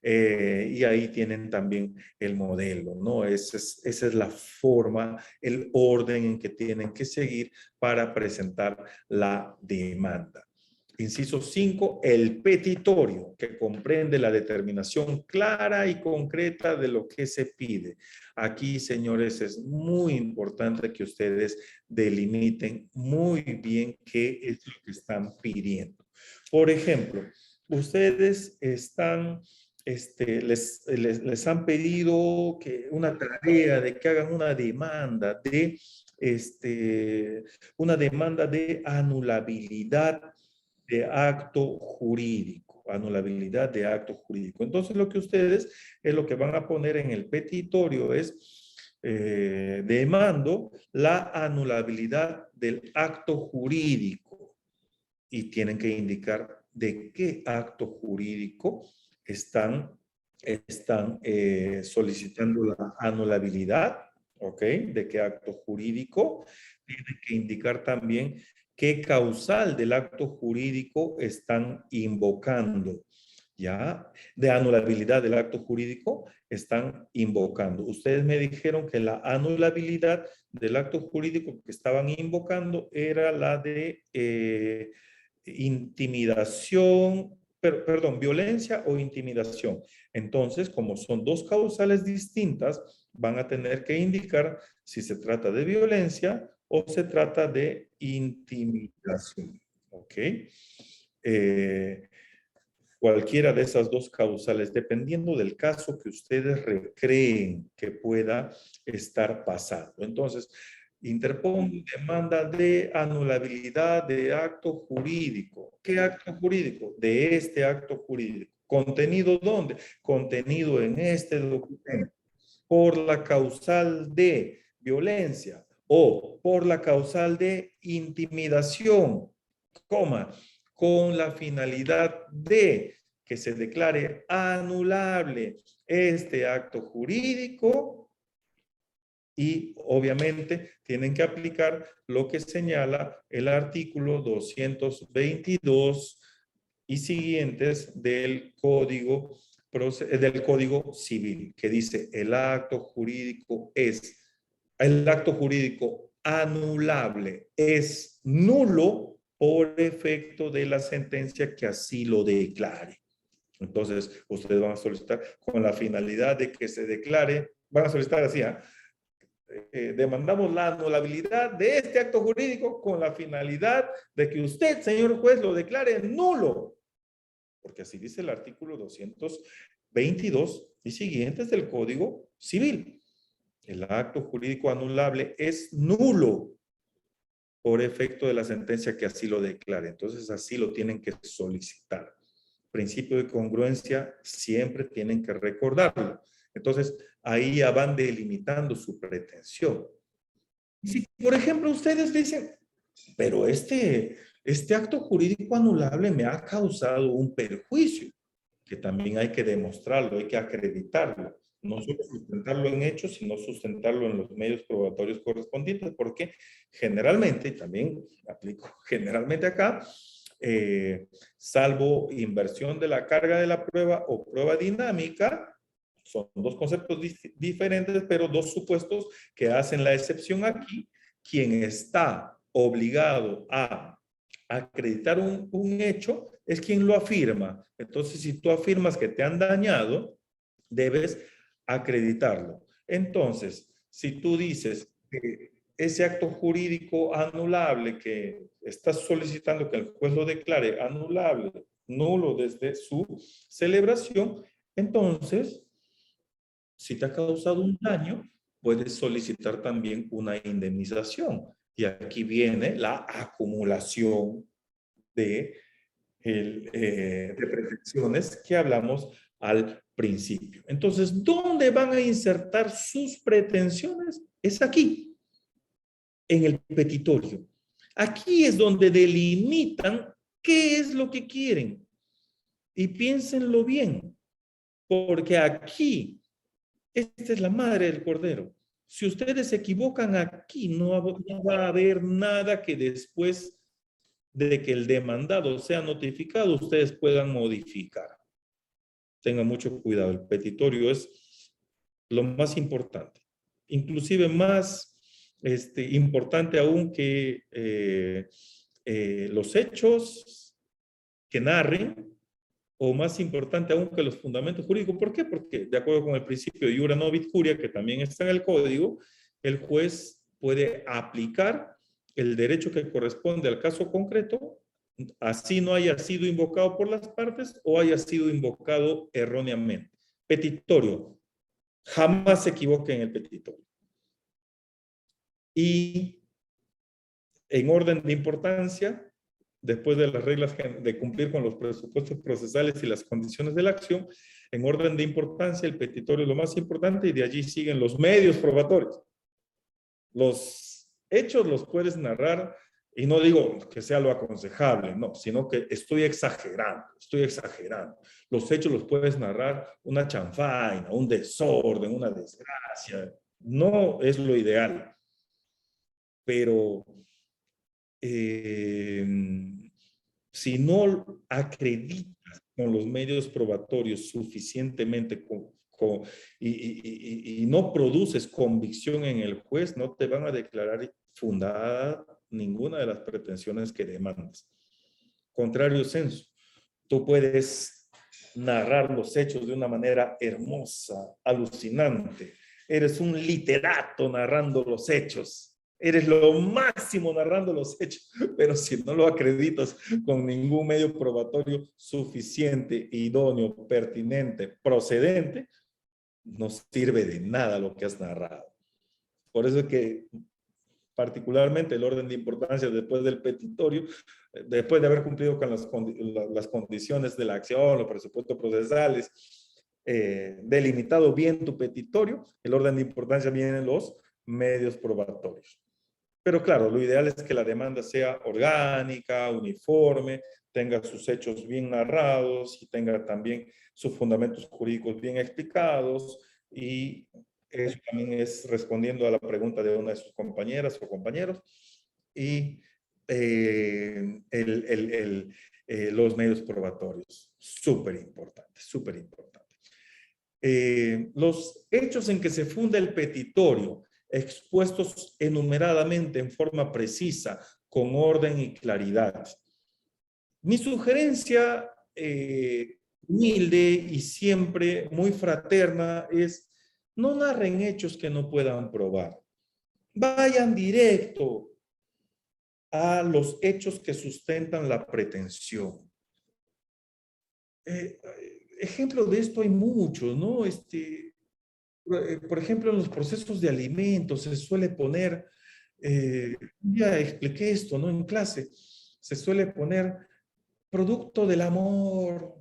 Y ahí tienen también el modelo, ¿no? Esa es la forma, el orden en que tienen que seguir para presentar la demanda. Inciso 5, el petitorio, que comprende la determinación clara y concreta de lo que se pide. Aquí, señores, es muy importante que ustedes delimiten muy bien qué es lo que están pidiendo. Por ejemplo, ustedes están, les han pedido que una tarea de que hagan una demanda de anulabilidad de acto jurídico, anulabilidad de acto jurídico. Entonces, lo que ustedes es lo que van a poner en el petitorio es demando la anulabilidad del acto jurídico y tienen que indicar de qué acto jurídico están solicitando la anulabilidad, ¿ok? De qué acto jurídico. Tienen que indicar también qué causal del acto jurídico están invocando, ¿ya? De anulabilidad del acto jurídico están invocando. Ustedes me dijeron que la anulabilidad del acto jurídico que estaban invocando era la de intimidación, perdón, violencia o intimidación. Entonces, como son dos causales distintas, van a tener que indicar si se trata de violencia o se trata de intimidación, ¿ok? Cualquiera de esas dos causales, dependiendo del caso que ustedes creen que pueda estar pasando. Entonces, interpongo demanda de anulabilidad de acto jurídico. ¿Qué acto jurídico? De este acto jurídico. ¿Contenido dónde? Contenido en este documento. Por la causal de violencia o por la causal de intimidación, coma, con la finalidad de que se declare anulable este acto jurídico y obviamente tienen que aplicar lo que señala el artículo 222 y siguientes del Código Civil, que dice el acto jurídico anulable es nulo por efecto de la sentencia que así lo declare. Entonces, ustedes van a solicitar con la finalidad de que se declare, van a solicitar así, demandamos la anulabilidad de este acto jurídico con la finalidad de que usted, señor juez, lo declare nulo. Porque así dice el artículo 222 y siguientes del Código Civil. El acto jurídico anulable es nulo por efecto de la sentencia que así lo declare. Entonces, así lo tienen que solicitar. Principio de congruencia siempre tienen que recordarlo. Entonces, ahí ya van delimitando su pretensión. Si, por ejemplo, ustedes dicen, pero este acto jurídico anulable me ha causado un perjuicio, que también hay que demostrarlo, hay que acreditarlo. No solo sustentarlo en hechos, sino sustentarlo en los medios probatorios correspondientes, porque generalmente, y también aplico generalmente acá, salvo inversión de la carga de la prueba o prueba dinámica, son dos conceptos diferentes, pero dos supuestos que hacen la excepción aquí. Quien está obligado a acreditar un hecho es quien lo afirma. Entonces, si tú afirmas que te han dañado, debes acreditarlo. Entonces, si tú dices que ese acto jurídico anulable que estás solicitando que el juez lo declare anulable, nulo desde su celebración, entonces, si te ha causado un daño, puedes solicitar también una indemnización. Y aquí viene la acumulación de pretensiones que hablamos al principio. Entonces, ¿dónde van a insertar sus pretensiones? Es aquí, en el petitorio. Aquí es donde delimitan qué es lo que quieren. Y piénsenlo bien, porque aquí, esta es la madre del cordero. Si ustedes se equivocan aquí, no va a haber nada que después de que el demandado sea notificado, ustedes puedan modificar. Tengan mucho cuidado, el petitorio es lo más importante. Inclusive más importante aún que los hechos que narren, o más importante aún que los fundamentos jurídicos. ¿Por qué? Porque de acuerdo con el principio de iura novit curia, que también está en el código, el juez puede aplicar el derecho que corresponde al caso concreto, así no haya sido invocado por las partes o haya sido invocado erróneamente. Petitorio. Jamás se equivoque en el petitorio. Y en orden de importancia, después de las reglas de cumplir con los presupuestos procesales y las condiciones de la acción, en orden de importancia, el petitorio es lo más importante y de allí siguen los medios probatorios. Los hechos los puedes narrar, y no digo que sea lo aconsejable, no, sino que estoy exagerando. Los hechos los puedes narrar una chanfaina, un desorden, una desgracia. No es lo ideal, pero si no acreditas con los medios probatorios suficientemente y no produces convicción en el juez, no te van a declarar fundada ninguna de las pretensiones que demandas. Contrario sensu, tú puedes narrar los hechos de una manera hermosa, alucinante. Eres un literato narrando los hechos. Eres lo máximo narrando los hechos, pero si no lo acreditas con ningún medio probatorio suficiente, idóneo, pertinente, procedente, no sirve de nada lo que has narrado. Por eso es que particularmente el orden de importancia después del petitorio, después de haber cumplido con las condiciones de la acción, los presupuestos procesales, delimitado bien tu petitorio, el orden de importancia viene en los medios probatorios. Pero claro, lo ideal es que la demanda sea orgánica, uniforme, tenga sus hechos bien narrados y tenga también sus fundamentos jurídicos bien explicados, y eso también es respondiendo a la pregunta de una de sus compañeras o compañeros, y los medios probatorios. Súper importante, súper importante. Los hechos en que se funda el petitorio, expuestos enumeradamente en forma precisa, con orden y claridad. Mi sugerencia humilde y siempre muy fraterna es: no narren hechos que no puedan probar. Vayan directo a los hechos que sustentan la pretensión. Ejemplo de esto hay muchos, ¿no? Por ejemplo, en los procesos de alimentos se suele poner, ya expliqué esto, ¿no? En clase, se suele poner producto del amor,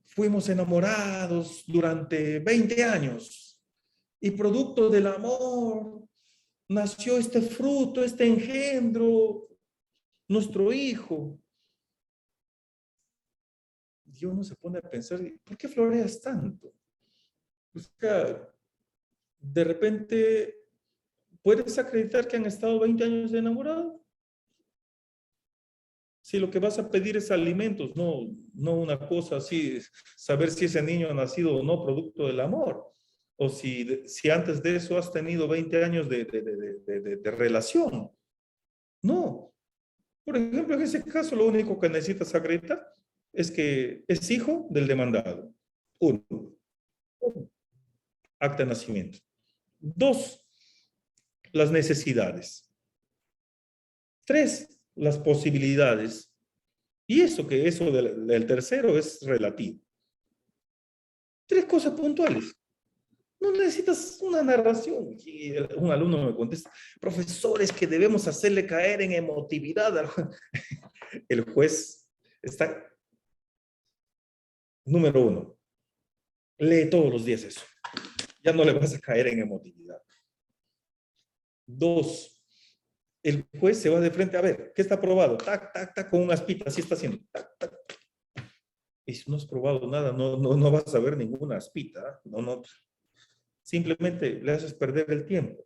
fuimos enamorados durante 20 años y producto del amor nació este fruto, este engendro, nuestro hijo. Y uno se pone a pensar, ¿por qué floreas tanto? O sea, de repente, ¿puedes acreditar que han estado 20 años de enamorado? Si lo que vas a pedir es alimentos, no una cosa así, saber si ese niño ha nacido o no producto del amor. O si antes de eso has tenido 20 años de relación. No. Por ejemplo, en ese caso, lo único que necesitas acreditar es que es hijo del demandado. 1. Acta de nacimiento. 2. Las necesidades. 3. Las posibilidades. Y eso del tercero es relativo. 3 cosas puntuales. No necesitas una narración. Y un alumno me contesta, profesor, es que debemos hacerle caer en emotividad al juez. El juez está, número 1, lee todos los días eso. Ya no le vas a caer en emotividad. 2, el juez se va de frente a ver, ¿qué está probado? Tac, tac, tac, con unas pitas, así está haciendo. Tac, tac. Y si no has probado nada, no vas a ver ninguna aspita. No. Simplemente le haces perder el tiempo.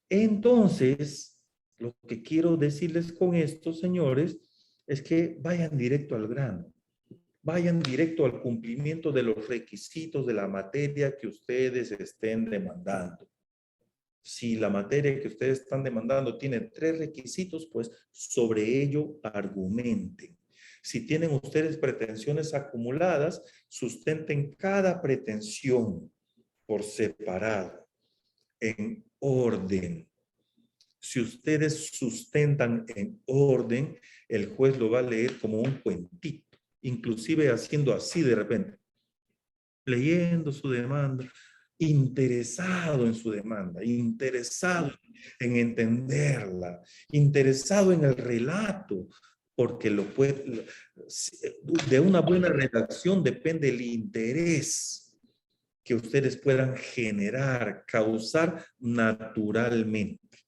Entonces, lo que quiero decirles con esto, señores, es que vayan directo al grano. Vayan directo al cumplimiento de los requisitos de la materia que ustedes estén demandando. Si la materia que ustedes están demandando tiene 3 requisitos, pues sobre ello argumenten. Si tienen ustedes pretensiones acumuladas, sustenten cada pretensión por separado, en orden. Si ustedes sustentan en orden, el juez lo va a leer como un cuentito, inclusive haciendo así de repente, leyendo su demanda, interesado en su demanda, interesado en entenderla, interesado en el relato, porque de una buena redacción depende el interés que ustedes puedan generar, causar naturalmente.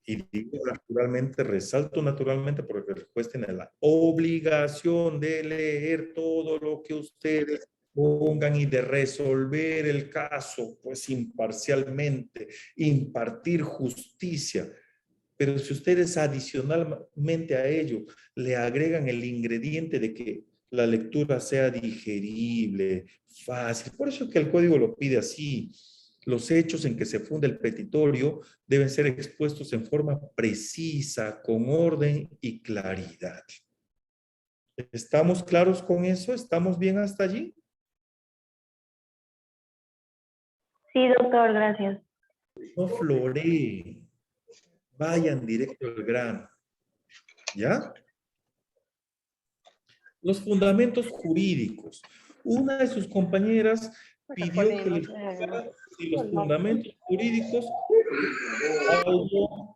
Y digo naturalmente, resalto naturalmente, porque el juez tiene la obligación de leer todo lo que ustedes pongan y de resolver el caso, pues imparcialmente, impartir justicia. Pero si ustedes adicionalmente a ello le agregan el ingrediente de que la lectura sea digerible, fácil. Por eso es que el código lo pide así. Los hechos en que se funda el petitorio deben ser expuestos en forma precisa, con orden y claridad. ¿Estamos claros con eso? ¿Estamos bien hasta allí? Sí, doctor, gracias. No floreen. Vayan directo al grano. ¿Ya? Los fundamentos jurídicos. Una de sus compañeras pidió que les explicara si los fundamentos jurídicos...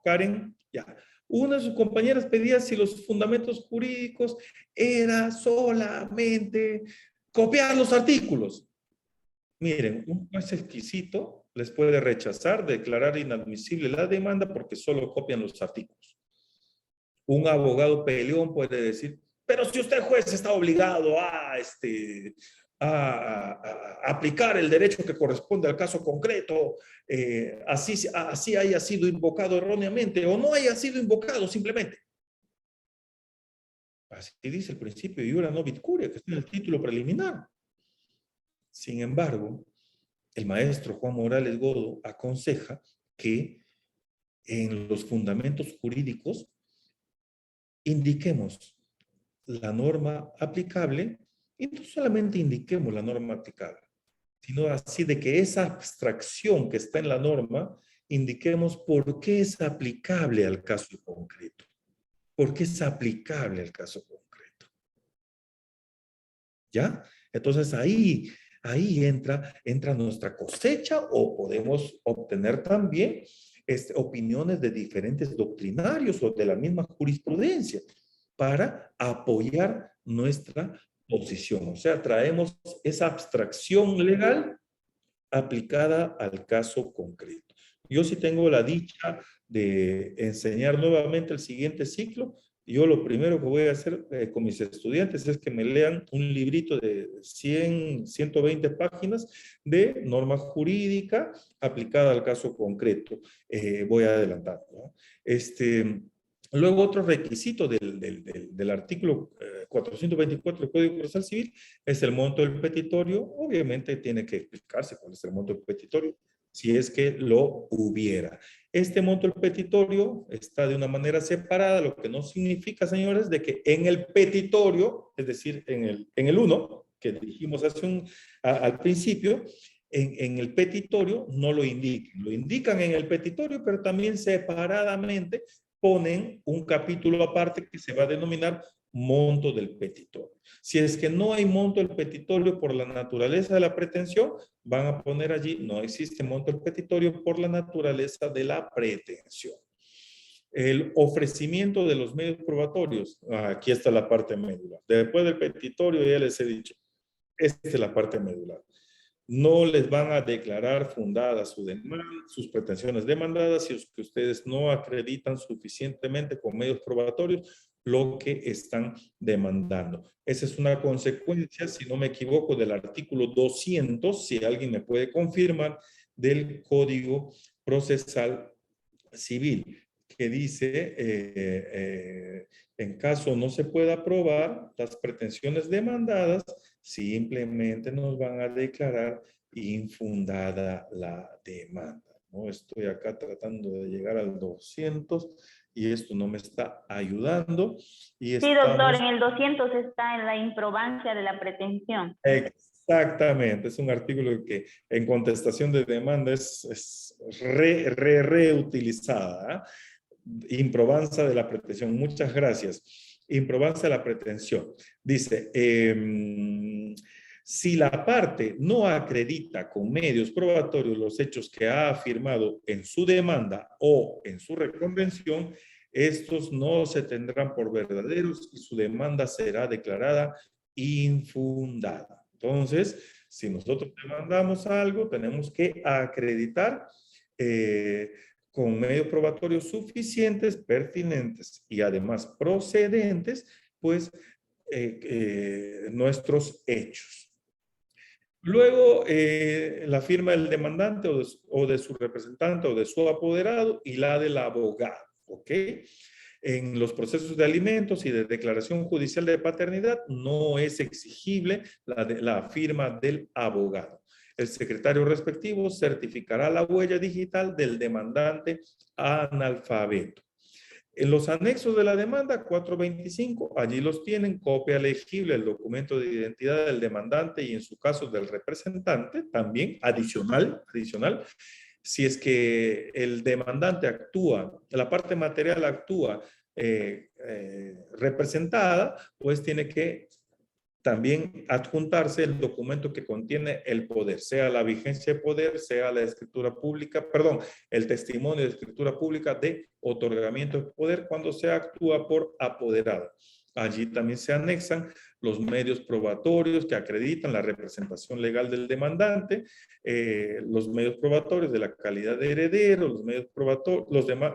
Karen, ya. Una de sus compañeras pedía si los fundamentos jurídicos era solamente copiar los artículos. Miren, un juez exquisito les puede rechazar, declarar inadmisible la demanda porque solo copian los artículos. Un abogado peleón puede decir, pero si usted juez está obligado a aplicar el derecho que corresponde al caso concreto, así haya sido invocado erróneamente o no haya sido invocado simplemente. Así dice el principio iura novit curia, que está en el título preliminar. Sin embargo, el maestro Juan Morales Godo aconseja que en los fundamentos jurídicos indiquemos la norma aplicable y no solamente indiquemos la norma aplicable, sino así de que esa abstracción que está en la norma, indiquemos por qué es aplicable al caso concreto. ¿Por qué es aplicable al caso concreto? ¿Ya? Entonces ahí entra nuestra cosecha o podemos obtener también opiniones de diferentes doctrinarios o de la misma jurisprudencia para apoyar nuestra posición. O sea, traemos esa abstracción legal aplicada al caso concreto. Yo sí tengo la dicha de enseñar nuevamente el siguiente ciclo Yo lo primero que voy a hacer con mis estudiantes es que me lean un librito de 100, 120 páginas de norma jurídica aplicada al caso concreto. Voy adelantando, ¿no? Luego, otro requisito del artículo 424 del Código Procesal Civil es el monto del petitorio. Obviamente tiene que explicarse cuál es el monto del petitorio, si es que lo hubiera. Este monto del petitorio está de una manera separada, lo que no significa, señores, de que en el petitorio, es decir, en el 1, que dijimos al principio, en el petitorio no lo indican. Lo indican en el petitorio, pero también separadamente ponen un capítulo aparte que se va a denominar monto del petitorio. Si es que no hay monto del petitorio por la naturaleza de la pretensión, van a poner allí, no existe monto del petitorio por la naturaleza de la pretensión. El ofrecimiento de los medios probatorios. Aquí está la parte medular. Después del petitorio ya les he dicho, esta es la parte medular. No les van a declarar fundada su demanda, sus pretensiones demandadas si es que ustedes no acreditan suficientemente con medios probatorios lo que están demandando. Esa es una consecuencia, si no me equivoco, del artículo 200, si alguien me puede confirmar, del Código Procesal Civil, que dice, en caso no se pueda probar las pretensiones demandadas, simplemente nos van a declarar infundada la demanda. ¿No? Estoy acá tratando de llegar al 200 y esto no me está ayudando. Y Sí, doctor, en el 200 está en la improbancia de la pretensión. Exactamente, es un artículo que en contestación de demanda es reutilizada. Improbanza de la pretensión. Muchas gracias. Improbanza de la pretensión. Dice, si la parte no acredita con medios probatorios los hechos que ha afirmado en su demanda o en su reconvención, estos no se tendrán por verdaderos y su demanda será declarada infundada. Entonces, si nosotros demandamos algo, tenemos que acreditar con medios probatorios suficientes, pertinentes y además procedentes, pues nuestros hechos. Luego, la firma del demandante o de su representante o de su apoderado y la del abogado, ¿ok? En los procesos de alimentos y de declaración judicial de paternidad no es exigible la firma del abogado. El secretario respectivo certificará la huella digital del demandante analfabeto. En los anexos de la demanda 425, allí los tienen, copia legible, el documento de identidad del demandante y en su caso del representante, también adicional, si es que el demandante actúa, la parte material actúa representada, pues tiene que también adjuntarse el documento que contiene el poder, sea la vigencia de poder, sea la escritura pública, perdón, el testimonio de escritura pública de otorgamiento de poder cuando se actúa por apoderado. Allí también se anexan los medios probatorios que acreditan la representación legal del demandante, los medios probatorios de la calidad de heredero, los medios probatorios,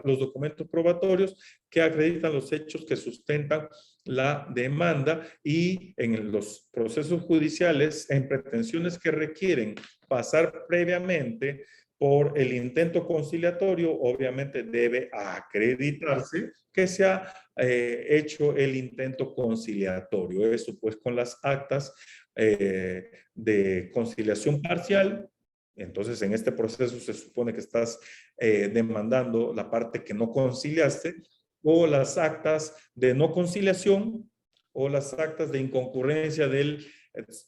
los documentos probatorios que acreditan los hechos que sustentan la demanda y en los procesos judiciales, en pretensiones que requieren pasar previamente por el intento conciliatorio, obviamente debe acreditarse que se ha hecho el intento conciliatorio. Eso pues con las actas de conciliación parcial. Entonces en este proceso se supone que estás demandando la parte que no conciliaste, o las actas de no conciliación o las actas de inconcurrencia del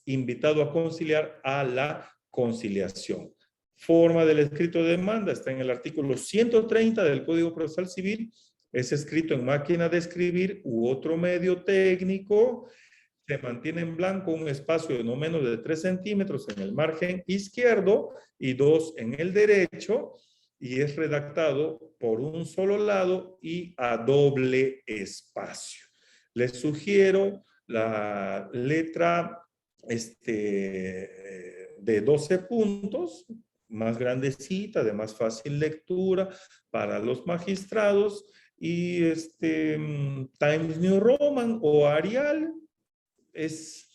invitado a conciliar a la conciliación. Forma del escrito de demanda está en el artículo 130 del Código Procesal Civil. Es escrito en máquina de escribir u otro medio técnico. Se mantiene en blanco un espacio de no menos de 3 centímetros en el margen izquierdo y 2 en el derecho, y es redactado por un solo lado y a doble espacio. Les sugiero la letra de 12 puntos, más grandecita, de más fácil lectura para los magistrados, y Times New Roman o Arial es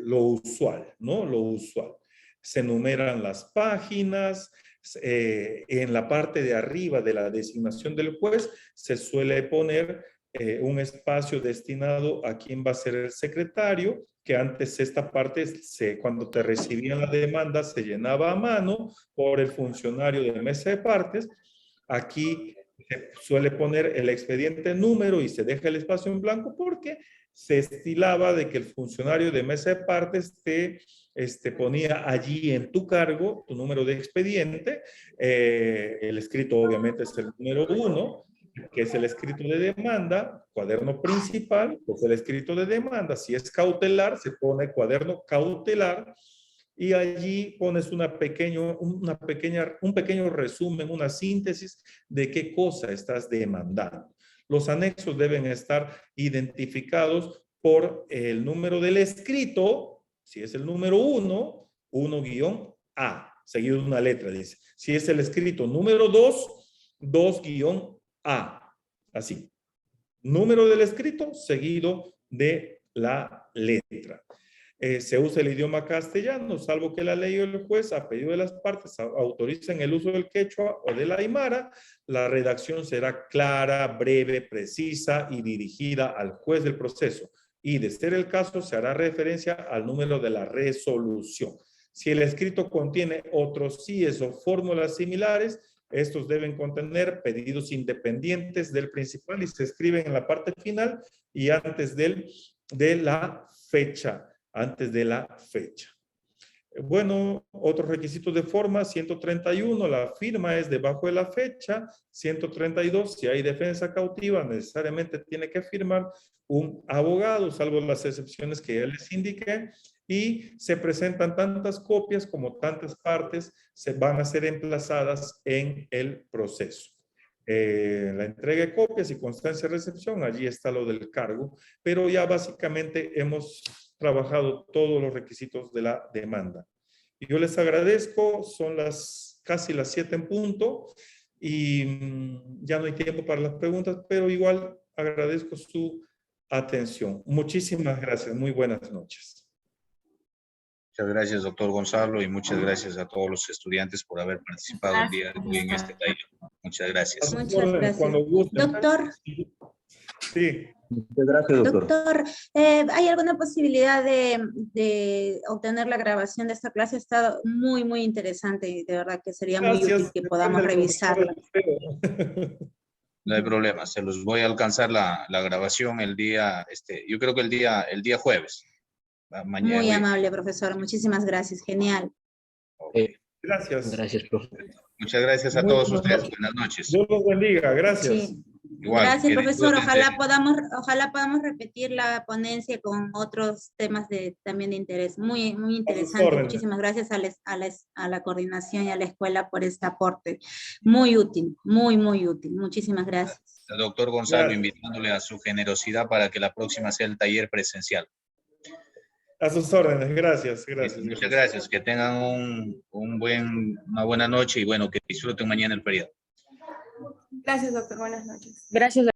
lo usual, ¿no? Lo usual. Se enumeran las páginas, en la parte de arriba de la designación del juez se suele poner un espacio destinado a quién va a ser el secretario, que antes esta parte, cuando te recibían la demanda, se llenaba a mano por el funcionario de mesa de partes. Aquí se suele poner el expediente número y se deja el espacio en blanco porque se estilaba de que el funcionario de mesa de partes te ponía allí en tu cargo tu número de expediente. El escrito obviamente es el número 1, que es el escrito de demanda, cuaderno principal, pues el escrito de demanda. Si es cautelar, se pone cuaderno cautelar y allí pones un pequeño resumen, una síntesis de qué cosa estás demandando. Los anexos deben estar identificados por el número del escrito. Si es el número 1, 1-A, seguido de una letra, dice. Si es el escrito número 2, 2-A. Así. Número del escrito seguido de la letra. Se usa el idioma castellano, salvo que la ley o el juez, a pedido de las partes, autoricen el uso del quechua o del aymara. La redacción será clara, breve, precisa y dirigida al juez del proceso. Y de ser el caso, se hará referencia al número de la resolución. Si el escrito contiene otros síes o fórmulas similares, estos deben contener pedidos independientes del principal y se escriben en la parte final y antes de la fecha. Antes de la fecha. Bueno, otros requisitos de forma, 131, la firma es debajo de la fecha. 132, si hay defensa cautiva, necesariamente tiene que firmar un abogado, salvo las excepciones que ya les indiqué, y se presentan tantas copias como tantas partes se van a ser emplazadas en el proceso. La entrega de copias y constancia de recepción, allí está lo del cargo, pero ya básicamente hemos trabajado todos los requisitos de la demanda. Y yo les agradezco, son casi las 7 en punto y ya no hay tiempo para las preguntas, pero igual agradezco su atención. Muchísimas gracias, muy buenas noches. Muchas gracias, doctor Gonzalo, y muchas gracias a todos los estudiantes por haber participado el día de hoy en este taller. Muchas gracias. Muchas gracias. Cuando gusten. Doctor. Sí. Muchas gracias, doctor. Doctor, ¿hay alguna posibilidad de obtener la grabación de esta clase? Ha estado muy, muy interesante y de verdad que sería muy útil que podamos revisarla. No hay problema, se los voy a alcanzar la grabación el día, yo creo que el día jueves. Mañana, muy amable, profesor. Muchísimas gracias. Genial. Gracias. Gracias, profesor. Muchas gracias a todos ustedes. Buenas noches. Dios los bendiga. Gracias. Sí. Igual, Gracias, profesor. disfruten Ojalá podamos repetir la ponencia con otros temas también de interés. Muy, muy interesante. órdenes. Muchísimas gracias a la coordinación y a la escuela por este aporte. Muy útil, muy, muy útil. Muchísimas gracias. al doctor Gonzalo, Gracias. invitándole a su generosidad para que la próxima sea el taller presencial. A sus órdenes. Gracias. Gracias. Muchas gracias. Que tengan una buena noche y bueno, que disfruten mañana el feriado. Gracias, doctor. Buenas noches. Gracias.